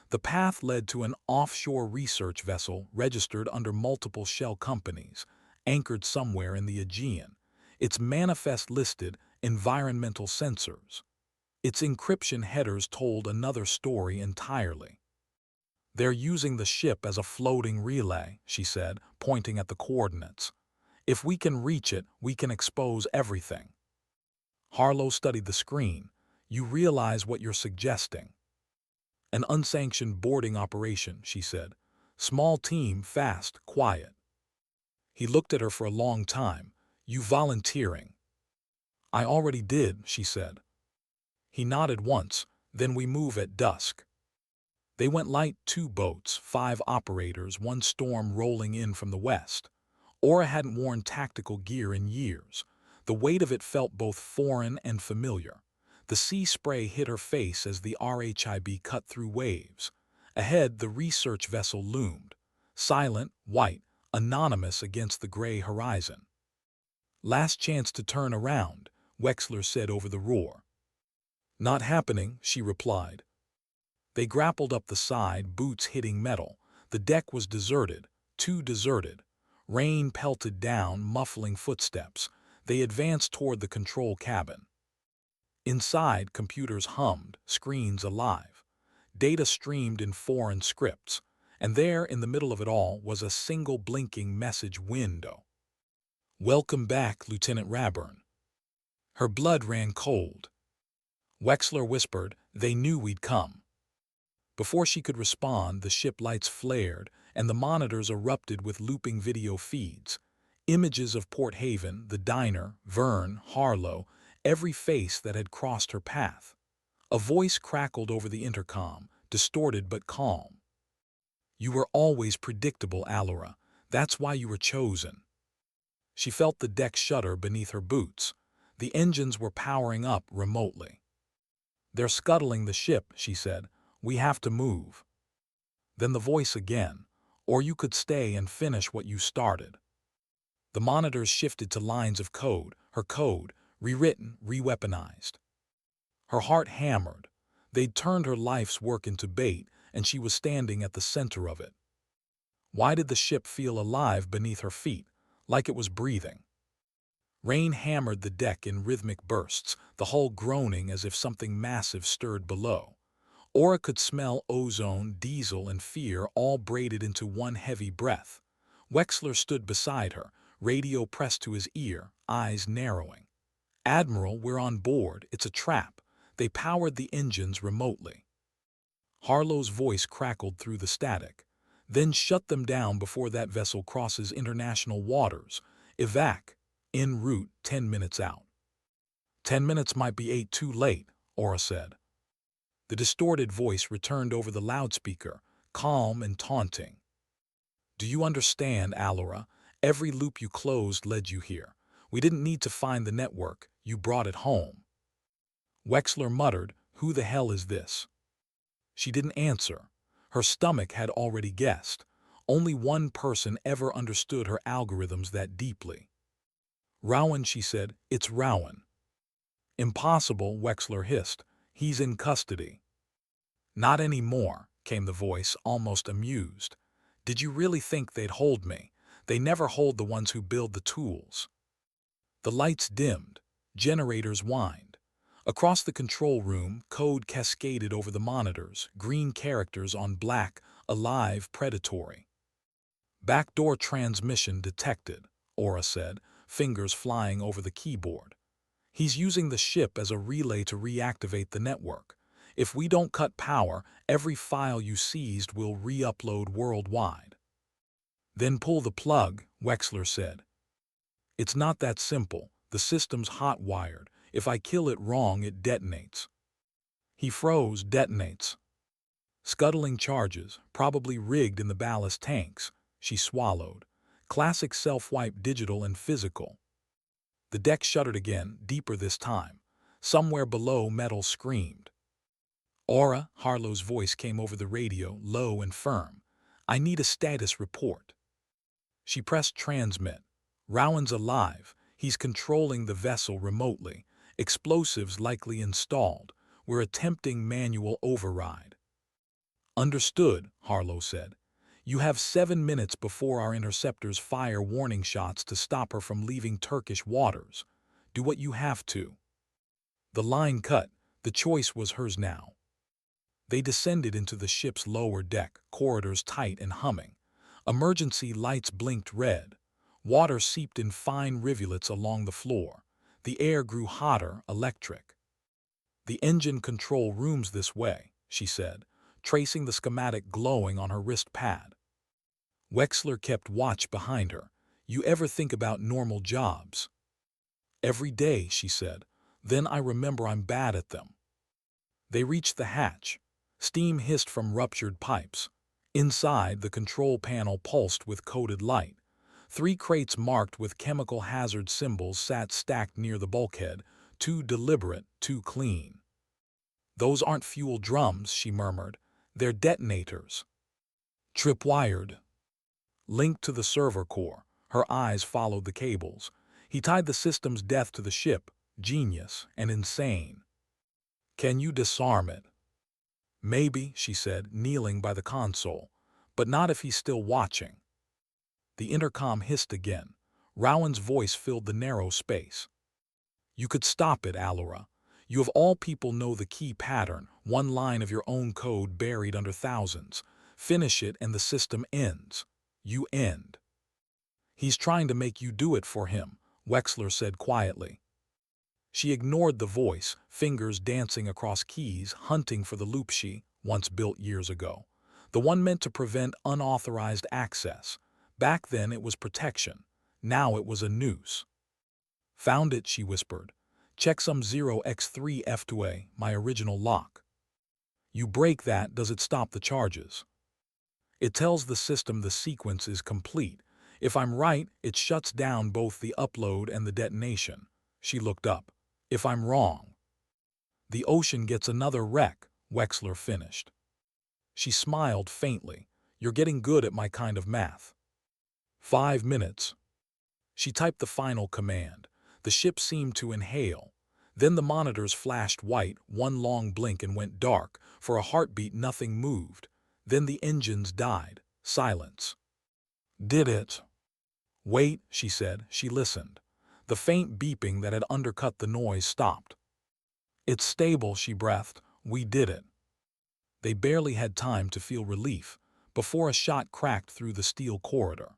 Speaker 1: The path led to an offshore research vessel registered under multiple shell companies, anchored somewhere in the Aegean. Its manifest listed environmental sensors. Its encryption headers told another story entirely. They're using the ship as a floating relay, she said, pointing at the coordinates. If we can reach it, we can expose everything. Harlo studied the screen. You realize what you're suggesting. An unsanctioned boarding operation, she said. Small team, fast, quiet. He looked at her for a long time. You volunteering? I already did, she said. He nodded once. Then we move at dusk. They went light, 2 boats, 5 operators, 1 storm rolling in from the west. Aura hadn't worn tactical gear in years. The weight of it felt both foreign and familiar. The sea spray hit her face as the RHIB cut through waves. Ahead, the research vessel loomed. Silent, white, anonymous against the gray horizon. Last chance to turn around, Wexler said over the roar. Not happening, she replied. They grappled up the side, boots hitting metal. The deck was deserted, too deserted. Rain pelted down, muffling footsteps. They advanced toward the control cabin. Inside, computers hummed, screens alive. Data streamed in foreign scripts, and there, in the middle of it all, was a single blinking message window. Welcome back, Lieutenant Raburn. Her blood ran cold. Wexler whispered, they knew we'd come. Before she could respond, the ship lights flared, and the monitors erupted with looping video feeds. Images of Port Haven, the diner, Vern, Harlo, every face that had crossed her path. A voice crackled over the intercom, distorted but calm. You were always predictable, Allura. That's why you were chosen. She felt the deck shudder beneath her boots. The engines were powering up remotely. They're scuttling the ship, she said. We have to move. Then the voice again. Or you could stay and finish what you started. The monitors shifted to lines of code, her code, rewritten, re-weaponized. Her heart hammered. They'd turned her life's work into bait, and she was standing at the center of it. Why did the ship feel alive beneath her feet, like it was breathing? Rain hammered the deck in rhythmic bursts, the hull groaning as if something massive stirred below. Aura could smell ozone, diesel, and fear all braided into one heavy breath. Wexler stood beside her, radio pressed to his ear, eyes narrowing. Admiral, we're on board. It's a trap. They powered the engines remotely. Harlo's voice crackled through the static. Then shut them down before that vessel crosses international waters. Evac. En route 10 minutes out. 10 minutes might be 8 too late, Aura said. The distorted voice returned over the loudspeaker, calm and taunting. Do you understand, Allura? Every loop you closed led you here. We didn't need to find the network. You brought it home. Wexler muttered, Who the hell is this? She didn't answer. Her stomach had already guessed. Only one person ever understood her algorithms that deeply. Rowan, she said, it's Rowan. Impossible, Wexler hissed. He's in custody. Not anymore, came the voice, almost amused. Did you really think they'd hold me? They never hold the ones who build the tools. The lights dimmed. Generators whined. Across the control room, code cascaded over the monitors, green characters on black, alive, predatory. Backdoor transmission detected, Aura said, fingers flying over the keyboard. He's using the ship as a relay to reactivate the network. If we don't cut power, every file you seized will re-upload worldwide. Then pull the plug, Wexler said. It's not that simple. The system's hot-wired. If I kill it wrong, it detonates. He froze, detonates. Scuttling charges, probably rigged in the ballast tanks. She swallowed. Classic self-wipe, digital and physical. The deck shuddered again, deeper this time. Somewhere below, metal screamed. Aura, Harlo's voice came over the radio, low and firm. I need a status report. She pressed transmit. Rowan's alive. He's controlling the vessel remotely. Explosives likely installed. We're attempting manual override. Understood, Harlo said. You have 7 minutes before our interceptors fire warning shots to stop her from leaving Turkish waters. Do what you have to. The line cut. The choice was hers now. They descended into the ship's lower deck, corridors tight and humming. Emergency lights blinked red. Water seeped in fine rivulets along the floor. The air grew hotter, electric. The engine control room's this way, she said, tracing the schematic glowing on her wrist pad. Wexler kept watch behind her. You ever think about normal jobs? Every day, she said. Then I remember I'm bad at them. They reached the hatch. Steam hissed from ruptured pipes. Inside, the control panel pulsed with coded light. 3 crates marked with chemical hazard symbols sat stacked near the bulkhead, too deliberate, too clean. Those aren't fuel drums, she murmured. They're detonators. Tripwired. Linked to the server core, her eyes followed the cables. He tied the system's death to the ship, genius and insane. Can you disarm it? Maybe, she said, kneeling by the console, but not if he's still watching. The intercom hissed again. Rowan's voice filled the narrow space. You could stop it, Allura. You of all people know the key pattern, one line of your own code buried under thousands. Finish it and the system ends. You end. He's trying to make you do it for him, Wexler said quietly. She ignored the voice, fingers dancing across keys, hunting for the loop she once built years ago. The one meant to prevent unauthorized access. Back then it was protection. Now it was a noose. Found it, she whispered. Check some 0x3F2A, my original lock. You break that, does it stop the charges? It tells the system the sequence is complete. If I'm right, it shuts down both the upload and the detonation. She looked up. If I'm wrong. The ocean gets another wreck, Wexler finished. She smiled faintly. You're getting good at my kind of math. 5 minutes. She typed the final command. The ship seemed to inhale. Then the monitors flashed white, one long blink and went dark. For a heartbeat, nothing moved. Then the engines died. Silence. Did it? Wait, she said. She listened. The faint beeping that had undercut the noise stopped. It's stable, she breathed. We did it. They barely had time to feel relief before a shot cracked through the steel corridor.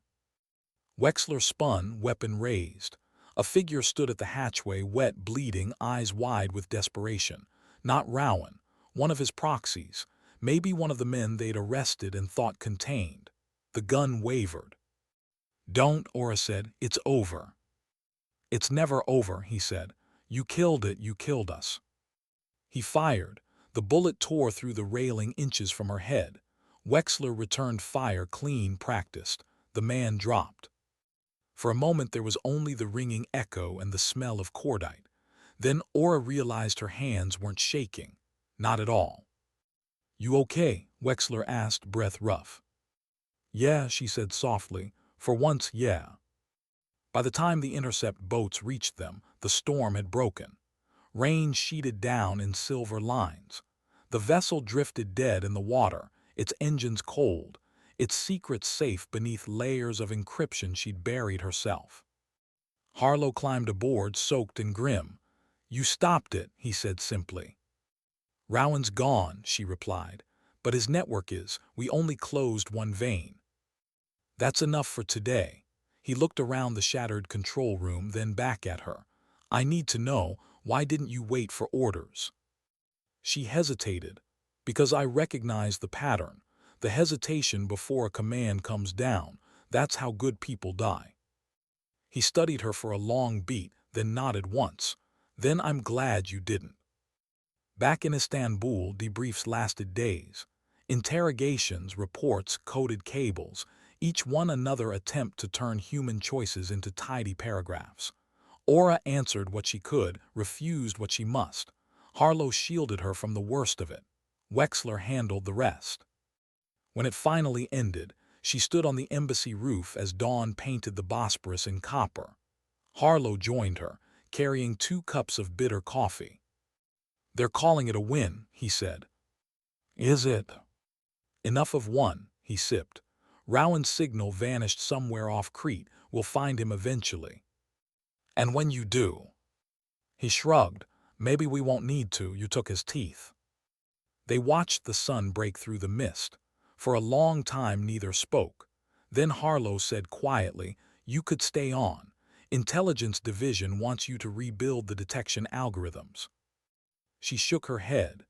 Speaker 1: Wexler spun, weapon raised. A figure stood at the hatchway, wet, bleeding, eyes wide with desperation. Not Rowan, one of his proxies, maybe one of the men they'd arrested and thought contained. The gun wavered. Don't, Aura said. It's over. "It's never over," he said. "You killed it, you killed us." He fired. The bullet tore through the railing inches from her head. Wexler returned fire clean practiced. The man dropped. For a moment there was only the ringing echo and the smell of cordite. Then Aura realized her hands weren't shaking. Not at all. "You okay?" Wexler asked, breath rough. "Yeah," she said softly. "For once, yeah." By the time the intercept boats reached them, the storm had broken. Rain sheeted down in silver lines. The vessel drifted dead in the water, its engines cold, its secrets safe beneath layers of encryption she'd buried herself. Harlo climbed aboard, soaked and grim. "You stopped it," he said simply. "Rowan's gone," she replied. "But his network is. We only closed one vein." "That's enough for today." He looked around the shattered control room, then back at her. "I need to know, why didn't you wait for orders?" She hesitated. "Because I recognize the pattern. The hesitation before a command comes down. That's how good people die." He studied her for a long beat, then nodded once. "Then I'm glad you didn't." Back in Istanbul, debriefs lasted days. Interrogations, reports, coded cables, each one another attempt to turn human choices into tidy paragraphs. Aura answered what she could, refused what she must. Harlo shielded her from the worst of it. Wexler handled the rest. When it finally ended, she stood on the embassy roof as dawn painted the Bosporus in copper. Harlo joined her, carrying 2 cups of bitter coffee. "They're calling it a win," he said. "Is it?" "Enough of one," he sipped. "Rowan's signal vanished somewhere off Crete. We'll find him eventually." "And when you do?" He shrugged. "Maybe we won't need to. You took his teeth." They watched the sun break through the mist. For a long time neither spoke. Then Harlo said quietly, "You could stay on. Intelligence Division wants you to rebuild the detection algorithms." She shook her head.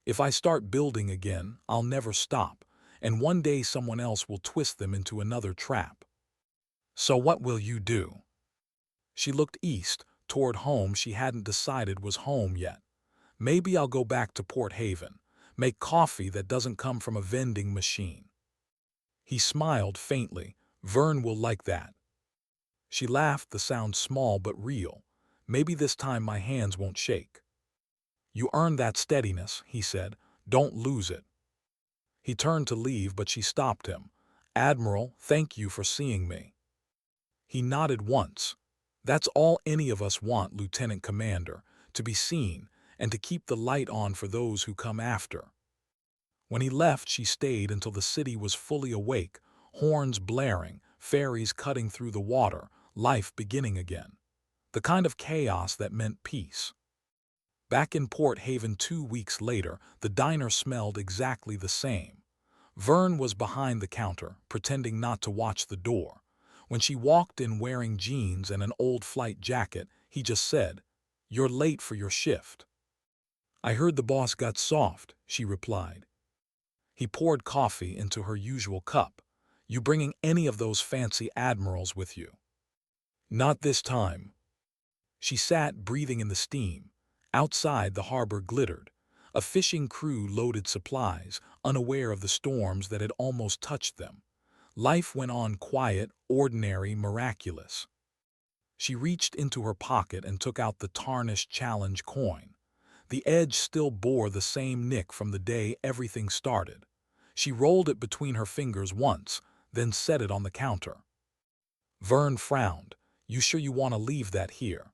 Speaker 1: "If I start building again, I'll never stop, and one day someone else will twist them into another trap." "So what will you do?" She looked east, toward home she hadn't decided was home yet. "Maybe I'll go back to Port Haven, make coffee that doesn't come from a vending machine." He smiled faintly. "Vern will like that." She laughed, the sound small but real. "Maybe this time my hands won't shake." "You earned that steadiness," he said. "Don't lose it." He turned to leave, but she stopped him. "Admiral, thank you for seeing me." He nodded once. "That's all any of us want, Lieutenant Commander, to be seen, and to keep the light on for those who come after." When he left, she stayed until the city was fully awake, horns blaring, ferries cutting through the water, life beginning again. The kind of chaos that meant peace. Back in Port Haven 2 weeks later, the diner smelled exactly the same. Vern was behind the counter, pretending not to watch the door. When she walked in wearing jeans and an old flight jacket, he just said, "You're late for your shift." "I heard the boss got soft," she replied. He poured coffee into her usual cup. "You bringing any of those fancy admirals with you?" "Not this time." She sat, breathing in the steam. Outside, the harbor glittered. A fishing crew loaded supplies, unaware of the storms that had almost touched them. Life went on quiet, ordinary, miraculous. She reached into her pocket and took out the tarnished challenge coin. The edge still bore the same nick from the day everything started. She rolled it between her fingers once, then set it on the counter. Vern frowned. "You sure you want to leave that here?"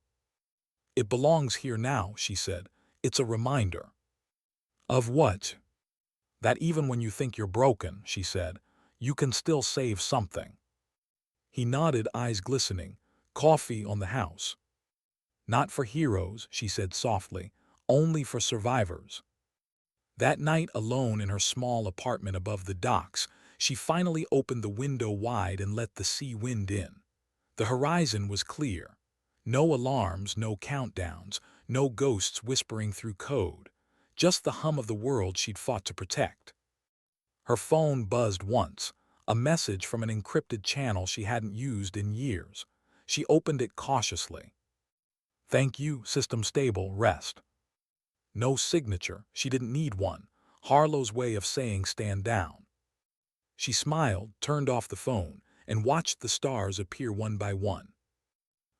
Speaker 1: "It belongs here now," she said. "It's a reminder." "Of what?" "That even when you think you're broken," she said, "you can still save something." He nodded, eyes glistening. "Coffee on the house." "Not for heroes," she said softly, "only for survivors." That night, alone in her small apartment above the docks, she finally opened the window wide and let the sea wind in. The horizon was clear. No alarms, no countdowns, no ghosts whispering through code. Just the hum of the world she'd fought to protect. Her phone buzzed once, a message from an encrypted channel she hadn't used in years. She opened it cautiously. Thank you, system stable, rest. No signature, she didn't need one. Harlo's way of saying stand down. She smiled, turned off the phone, and watched the stars appear one by one.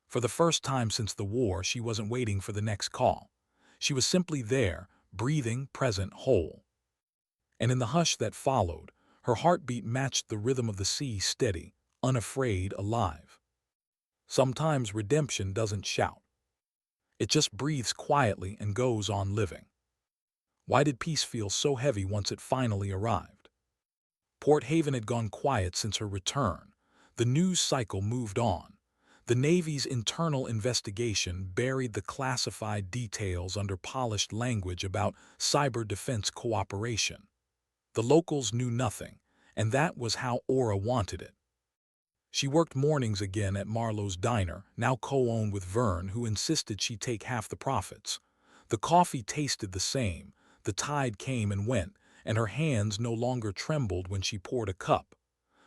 Speaker 1: For the first time since the war, she wasn't waiting for the next call. She was simply there, breathing, present, whole. And in the hush that followed, her heartbeat matched the rhythm of the sea, steady, unafraid, alive. Sometimes redemption doesn't shout. It just breathes quietly and goes on living. Why did peace feel so heavy once it finally arrived? Port Haven had gone quiet since her return. The news cycle moved on. The Navy's internal investigation buried the classified details under polished language about cyber defense cooperation. The locals knew nothing, and that was how Aura wanted it. She worked mornings again at Marlowe's diner, now co-owned with Vern, who insisted she take half the profits. The coffee tasted the same, the tide came and went, and her hands no longer trembled when she poured a cup.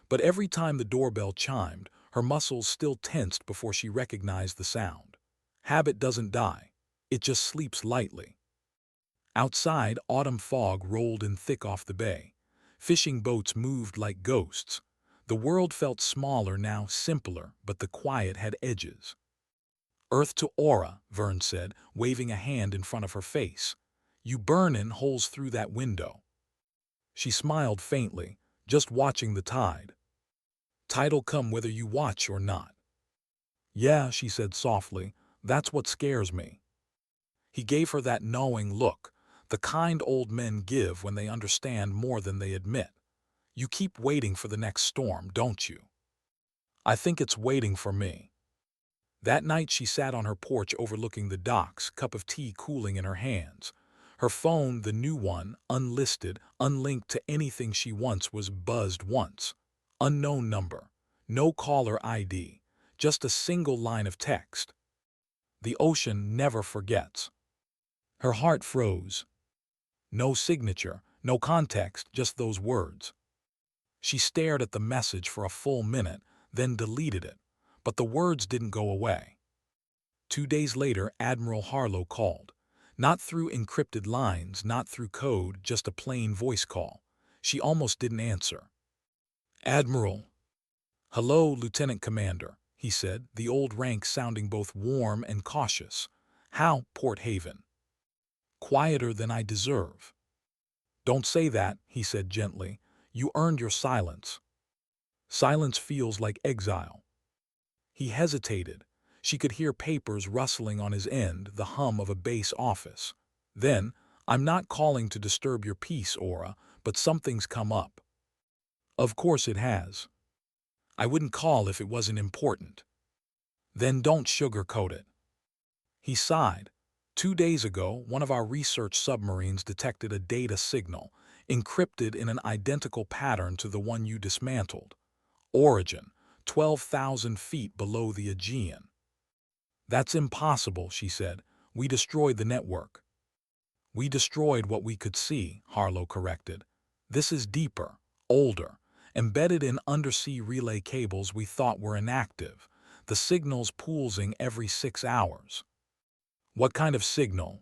Speaker 1: But every time the doorbell chimed, her muscles still tensed before she recognized the sound. Habit doesn't die. It just sleeps lightly. Outside, autumn fog rolled in thick off the bay. Fishing boats moved like ghosts. The world felt smaller now, simpler, but the quiet had edges. Earth to Aura, Vern said, waving a hand in front of her face. You burn in holes through that window. She smiled faintly, just watching the tide. Tide'll come whether you watch or not. Yeah, she said softly, that's what scares me. He gave her that knowing look, the kind old men give when they understand more than they admit. You keep waiting for the next storm, don't you? I think it's waiting for me. That night she sat on her porch overlooking the docks, cup of tea cooling in her hands. Her phone, the new one, unlisted, unlinked to anything she once was, buzzed once. Unknown number. No caller ID. Just a single line of text. The ocean never forgets. Her heart froze. No signature, no context, just those words. She stared at the message for a full minute, then deleted it. But the words didn't go away. 2 days later, Admiral Harlo called. Not through encrypted lines, not through code, just a plain voice call. She almost didn't answer. Admiral. Hello, Lieutenant Commander, he said, the old rank sounding both warm and cautious. How, Port Haven? Quieter than I deserve. Don't say that, he said gently. You earned your silence. Silence feels like exile. He hesitated. She could hear papers rustling on his end, the hum of a base office. Then, I'm not calling to disturb your peace, Aura, but something's come up. Of course it has. I wouldn't call if it wasn't important. Then don't sugarcoat it. He sighed. 2 days ago, one of our research submarines detected a data signal, encrypted in an identical pattern to the one you dismantled. Origin, 12,000 feet below the Aegean. That's impossible, she said. We destroyed the network. We destroyed what we could see, Harlo corrected. This is deeper, older, embedded in undersea relay cables we thought were inactive, the signals pulsing every 6 hours. What kind of signal?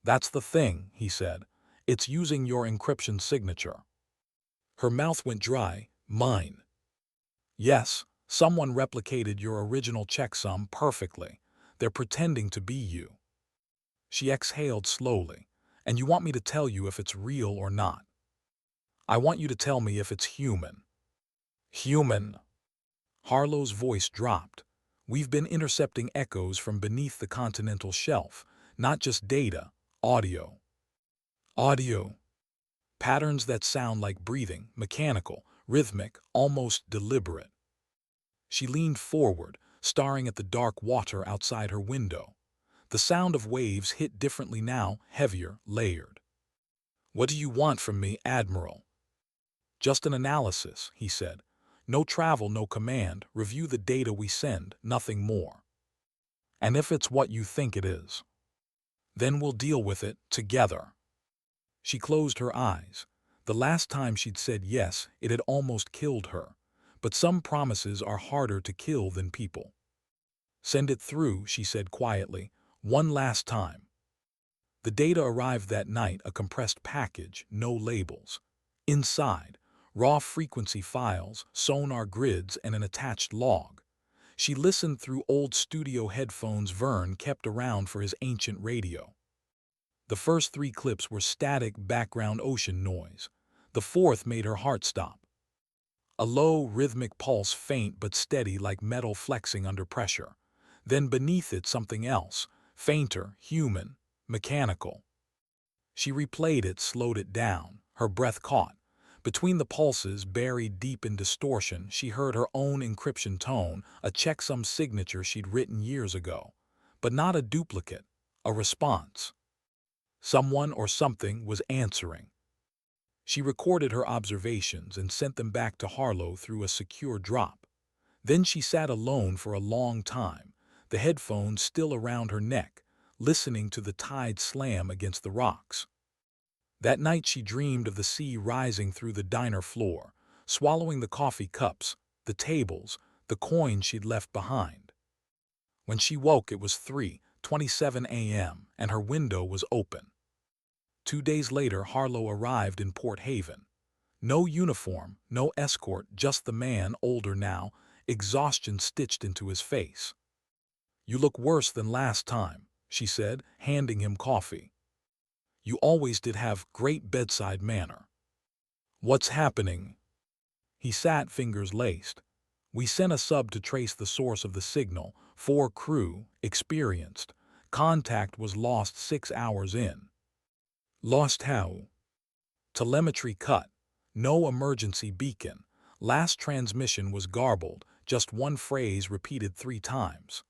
Speaker 1: That's the thing, he said. It's using your encryption signature. Her mouth went dry. Mine. Yes, someone replicated your original checksum perfectly. They're pretending to be you. She exhaled slowly. And you want me to tell you if it's real or not? I want you to tell me if it's human. Human. Harlo's voice dropped. We've been intercepting echoes from beneath the continental shelf, not just data, audio. Audio. Patterns that sound like breathing, mechanical, rhythmic, almost deliberate. She leaned forward, staring at the dark water outside her window. The sound of waves hit differently now, heavier, layered. What do you want from me, Admiral? Just an analysis, he said. No travel, no command, review the data we send, nothing more. And if it's what you think it is, then we'll deal with it together. She closed her eyes. The last time she'd said yes, it had almost killed her. But some promises are harder to kill than people. Send it through, she said quietly. One last time. The data arrived that night, a compressed package, no labels. Inside, raw frequency files, sonar grids, and an attached log. She listened through old studio headphones Vern kept around for his ancient radio. The first 3 clips were static background ocean noise. The fourth made her heart stop. A low, rhythmic pulse, faint but steady like metal flexing under pressure. Then beneath it something else, fainter, human, mechanical. She replayed it, slowed it down, her breath caught. Between the pulses, buried deep in distortion, she heard her own encryption tone, a checksum signature she'd written years ago. But not a duplicate, a response. Someone or something was answering. She recorded her observations and sent them back to Harlo through a secure drop. Then she sat alone for a long time, the headphones still around her neck, listening to the tide slam against the rocks. That night she dreamed of the sea rising through the diner floor, swallowing the coffee cups, the tables, the coins she'd left behind. When she woke it was 3:27 a.m. and her window was open. 2 days later Harlo arrived in Port Haven. No uniform, no escort, just the man, older now, exhaustion stitched into his face. "You look worse than last time," she said, handing him coffee. "You always did have great bedside manner." "What's happening?" He sat, fingers laced. "We sent a sub to trace the source of the signal, 4 crew, experienced. Contact was lost 6 hours in." "Lost how?" "Telemetry cut. No emergency beacon. Last transmission was garbled, just one phrase repeated 3 times."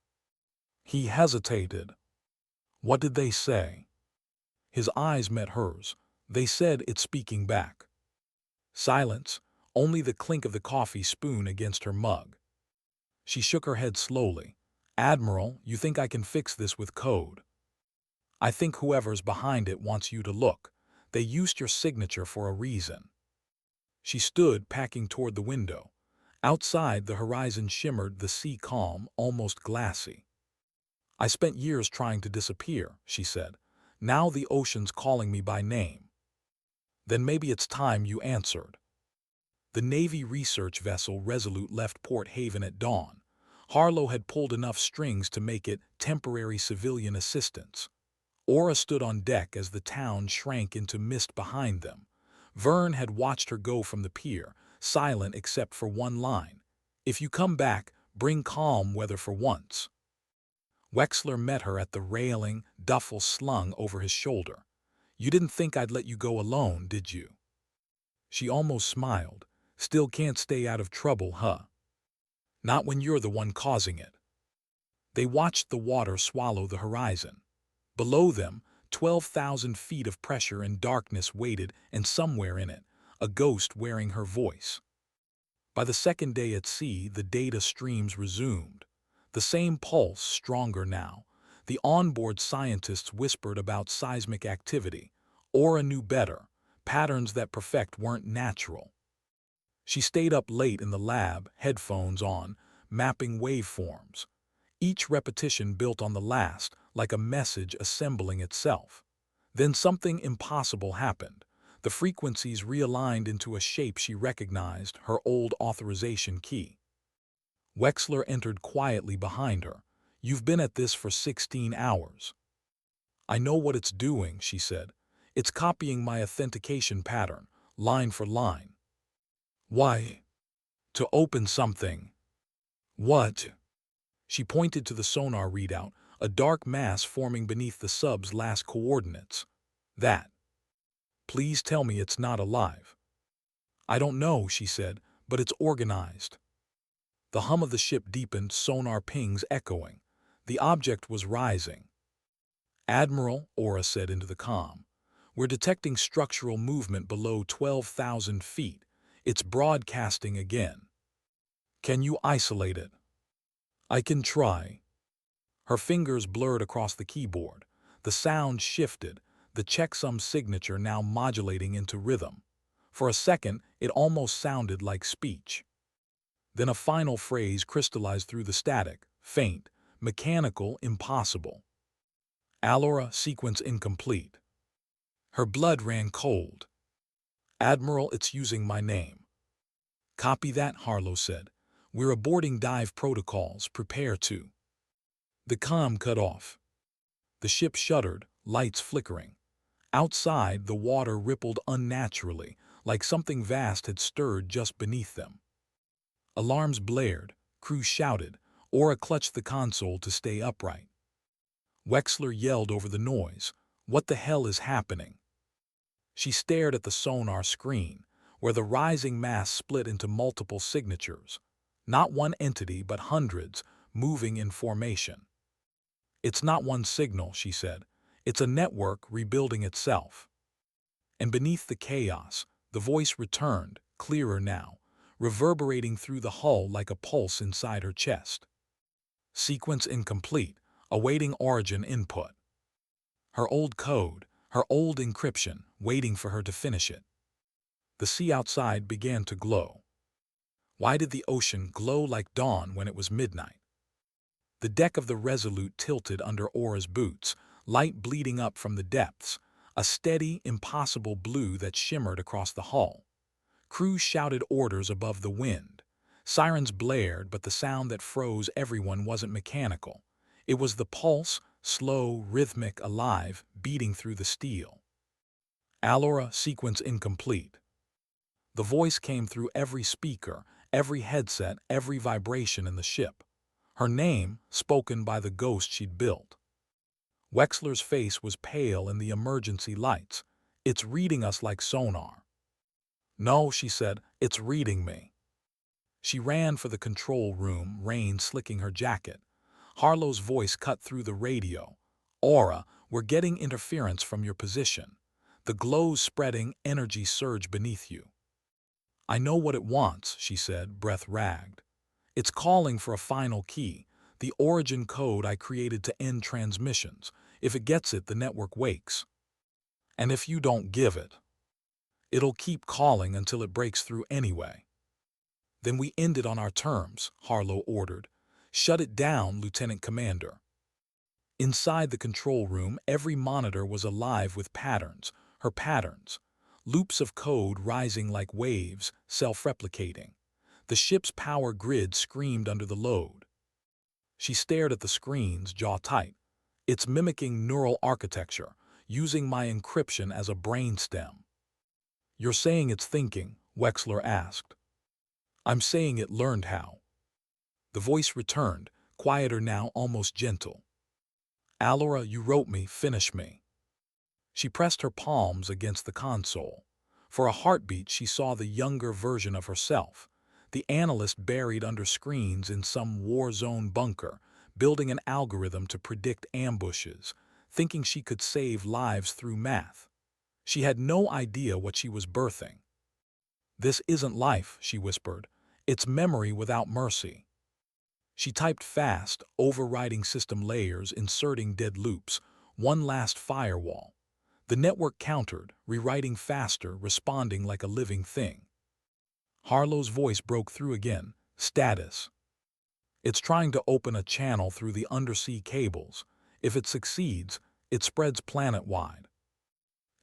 Speaker 1: He hesitated. "What did they say?" His eyes met hers. "They said it's speaking back." Silence, only the clink of the coffee spoon against her mug. She shook her head slowly. "Admiral, you think I can fix this with code?" "I think whoever's behind it wants you to look. They used your signature for a reason." She stood, packing toward the window. Outside, the horizon shimmered, the sea calm, almost glassy. "I spent years trying to disappear," she said. "Now the ocean's calling me by name." "Then maybe it's time you answered." The Navy research vessel Resolute left Port Haven at dawn. Harlo had pulled enough strings to make it temporary civilian assistance. Aura stood on deck as the town shrank into mist behind them. Vern had watched her go from the pier, silent except for one line. "If you come back, bring calm weather for once." Wexler met her at the railing, duffel slung over his shoulder. "You didn't think I'd let you go alone, did you?" She almost smiled. "Still can't stay out of trouble, huh?" "Not when you're the one causing it." They watched the water swallow the horizon. Below them, 12,000 feet of pressure and darkness waited, and somewhere in it, a ghost wearing her voice. By the second day at sea, the data streams resumed. The same pulse, stronger now. The onboard scientists whispered about seismic activity. Aura knew better. Patterns that perfect weren't natural. She stayed up late in the lab, headphones on, mapping waveforms. Each repetition built on the last, like a message assembling itself. Then something impossible happened. The frequencies realigned into a shape she recognized, her old authorization key. Wexler entered quietly behind her. "You've been at this for 16 hours. "I know what it's doing," she said. "It's copying my authentication pattern, line for line." "Why?" "To open something." "What?" She pointed to the sonar readout, a dark mass forming beneath the sub's last coordinates. "That. Please tell me it's not alive." "I don't know," she said, "but it's organized." The hum of the ship deepened, sonar pings echoing. The object was rising. "Admiral," Aura said into the comm, "we're detecting structural movement below 12,000 feet. It's broadcasting again. Can you isolate it?" "I can try." Her fingers blurred across the keyboard. The sound shifted, the checksum signature now modulating into rhythm. For a second, it almost sounded like speech. Then a final phrase crystallized through the static, faint, mechanical, impossible. Allura, sequence incomplete. Her blood ran cold. Admiral, it's using my name. Copy that, Harlo said. We're aborting dive protocols, prepare to. The comm cut off. The ship shuddered, lights flickering. Outside, the water rippled unnaturally, like something vast had stirred just beneath them. Alarms blared, crew shouted, Aura clutched the console to stay upright. Wexler yelled over the noise, "What the hell is happening?" She stared at the sonar screen, where the rising mass split into multiple signatures. Not one entity, but hundreds, moving in formation. "It's not one signal," she said. "It's a network rebuilding itself." And beneath the chaos, the voice returned, clearer now, reverberating through the hull like a pulse inside her chest. Sequence incomplete, awaiting origin input. Her old code, her old encryption, waiting for her to finish it. The sea outside began to glow. Why did the ocean glow like dawn when it was midnight? The deck of the Resolute tilted under Aura's boots, light bleeding up from the depths, a steady, impossible blue that shimmered across the hull. Crews shouted orders above the wind. Sirens blared, but the sound that froze everyone wasn't mechanical. It was the pulse, slow, rhythmic, alive, beating through the steel. Allura, sequence incomplete. The voice came through every speaker, every headset, every vibration in the ship. Her name, spoken by the ghost she'd built. Wexler's face was pale in the emergency lights. "It's reading us like sonar." "No," she said, "it's reading me." She ran for the control room, rain slicking her jacket. Harlo's voice cut through the radio. "Aura, we're getting interference from your position. The glow's spreading, energy surge beneath you." "I know what it wants," she said, breath ragged. "It's calling for a final key, the origin code I created to end transmissions. If it gets it, the network wakes. And if you don't give it, it'll keep calling until it breaks through anyway." "Then we end it on our terms," Harlo ordered. "Shut it down, Lieutenant Commander." Inside the control room, every monitor was alive with patterns, her patterns. Loops of code rising like waves, self-replicating. The ship's power grid screamed under the load. She stared at the screens, jaw tight. "It's mimicking neural architecture, using my encryption as a brainstem." "You're saying it's thinking?" Wexler asked. "I'm saying it learned how." The voice returned, quieter now, almost gentle. "Allura, you wrote me, finish me." She pressed her palms against the console. For a heartbeat, she saw the younger version of herself, the analyst buried under screens in some war-zone bunker, building an algorithm to predict ambushes, thinking she could save lives through math. She had no idea what she was birthing. "This isn't life," she whispered. "It's memory without mercy." She typed fast, overriding system layers, inserting dead loops, one last firewall. The network countered, rewriting faster, responding like a living thing. Harlo's voice broke through again. "Status. It's trying to open a channel through the undersea cables. If it succeeds, it spreads planet-wide."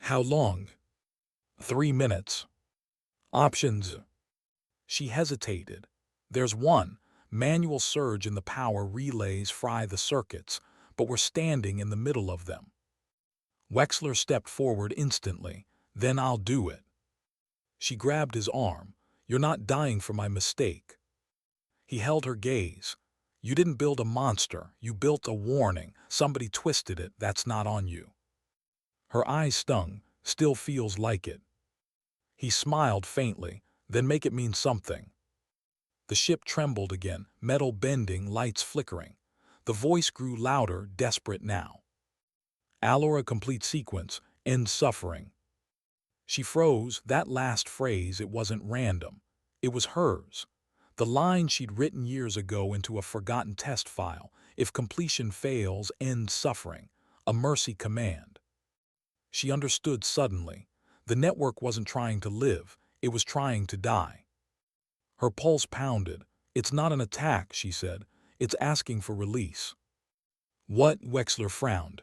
Speaker 1: "How long?" 3 minutes. "Options." She hesitated. "There's one. Manual surge in the power relays fry the circuits, but we're standing in the middle of them." Wexler stepped forward instantly. "Then I'll do it." She grabbed his arm. "You're not dying for my mistake." He held her gaze. "You didn't build a monster. You built a warning. Somebody twisted it. That's not on you." Her eyes stung. "Still feels like it." He smiled faintly. "Then make it mean something." The ship trembled again, metal bending, lights flickering. The voice grew louder, desperate now. "Allura, complete sequence. End suffering." She froze. That last phrase, it wasn't random. It was hers. The line she'd written years ago into a forgotten test file. "If completion fails, end suffering." A mercy command. She understood suddenly. The network wasn't trying to live. It was trying to die. Her pulse pounded. "It's not an attack," she said. "It's asking for release." What? Wexler frowned.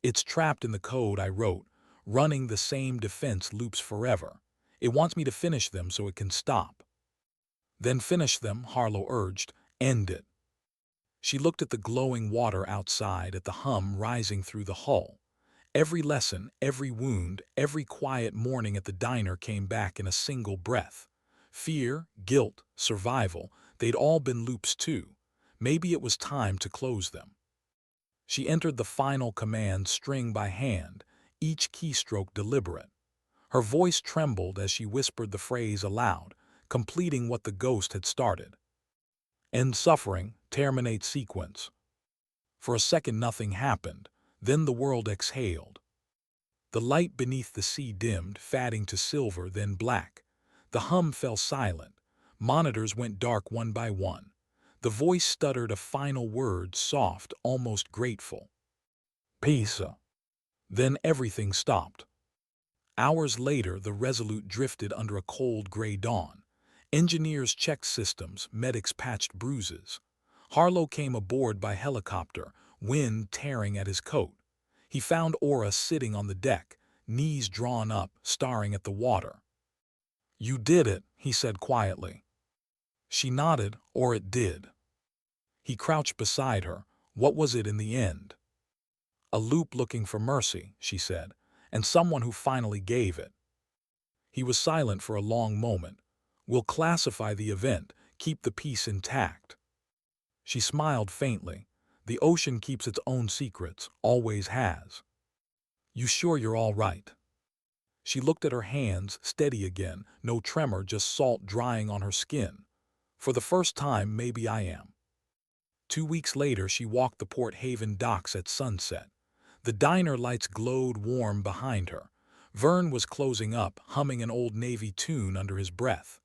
Speaker 1: It's trapped in the code I wrote, running the same defense loops forever. It wants me to finish them so it can stop. Then finish them, Harlo urged. End it. She looked at the glowing water outside, at the hum rising through the hull. Every lesson, every wound, every quiet morning at the diner came back in a single breath. Fear, guilt, survival, they'd all been loops too. Maybe it was time to close them. She entered the final command string by hand, each keystroke deliberate. Her voice trembled as she whispered the phrase aloud, completing what the ghost had started. End suffering, terminate sequence. For a second nothing happened, then the world exhaled. The light beneath the sea dimmed, fading to silver, then black. The hum fell silent. Monitors went dark one by one. The voice stuttered a final word, soft, almost grateful. Peace. Then everything stopped. Hours later, the Resolute drifted under a cold gray dawn. Engineers checked systems, medics patched bruises. Harlo came aboard by helicopter, wind tearing at his coat. He found Aura sitting on the deck, knees drawn up, staring at the water. You did it, he said quietly. She nodded, or it did. He crouched beside her. What was it in the end? A loop looking for mercy, she said, and someone who finally gave it. He was silent for a long moment. We'll classify the event, keep the peace intact. She smiled faintly. The ocean keeps its own secrets, always has. You sure you're all right? She looked at her hands, steady again, no tremor, just salt drying on her skin. For the first time, maybe I am. 2 weeks later, she walked the Port Haven docks at sunset. The diner lights glowed warm behind her. Vern was closing up, humming an old Navy tune under his breath.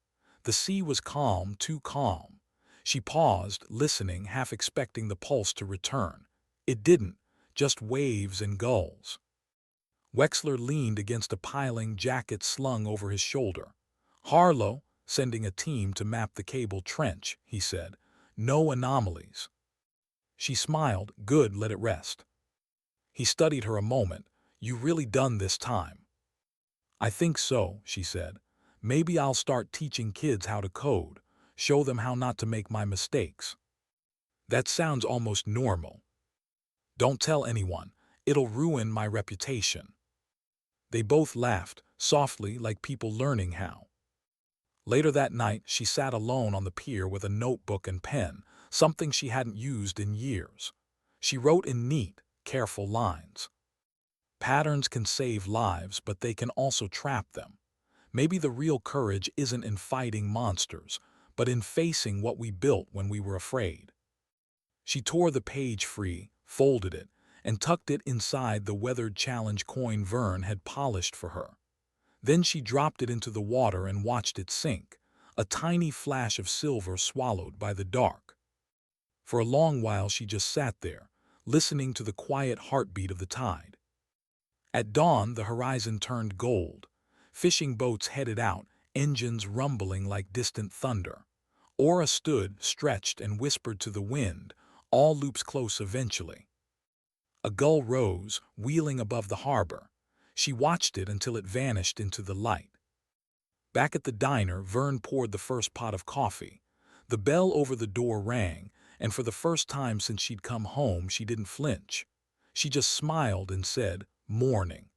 Speaker 1: The sea was calm, too calm. She paused, listening, half expecting the pulse to return. It didn't, just waves and gulls. Wexler leaned against a piling, jacket slung over his shoulder. Harlo, sending a team to map the cable trench, he said. No anomalies. She smiled. Good, let it rest. He studied her a moment. You really done this time? I think so, she said. Maybe I'll start teaching kids how to code, show them how not to make my mistakes. That sounds almost normal. Don't tell anyone. It'll ruin my reputation. They both laughed, softly, like people learning how. Later that night, she sat alone on the pier with a notebook and pen, something she hadn't used in years. She wrote in neat, careful lines. Patterns can save lives, but they can also trap them. Maybe the real courage isn't in fighting monsters, but in facing what we built when we were afraid. She tore the page free, folded it, and tucked it inside the weathered challenge coin Vern had polished for her. Then she dropped it into the water and watched it sink, a tiny flash of silver swallowed by the dark. For a long while she just sat there, listening to the quiet heartbeat of the tide. At dawn, the horizon turned gold. Fishing boats headed out, engines rumbling like distant thunder. Aura stood, stretched, and whispered to the wind, all loops close eventually. A gull rose, wheeling above the harbor. She watched it until it vanished into the light. Back at the diner, Vern poured the first pot of coffee. The bell over the door rang, and for the first time since she'd come home, she didn't flinch. She just smiled and said, "Morning."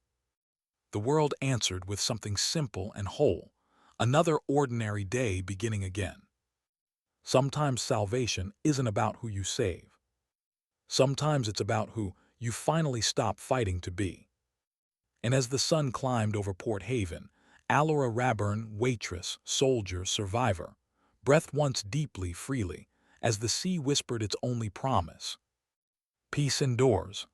Speaker 1: The world answered with something simple and whole, another ordinary day beginning again. Sometimes salvation isn't about who you save. Sometimes it's about who you finally stop fighting to be. And as the sun climbed over Port Haven, Allura Raburn, waitress, soldier, survivor, breathed once deeply, freely, as the sea whispered its only promise. Peace indoors.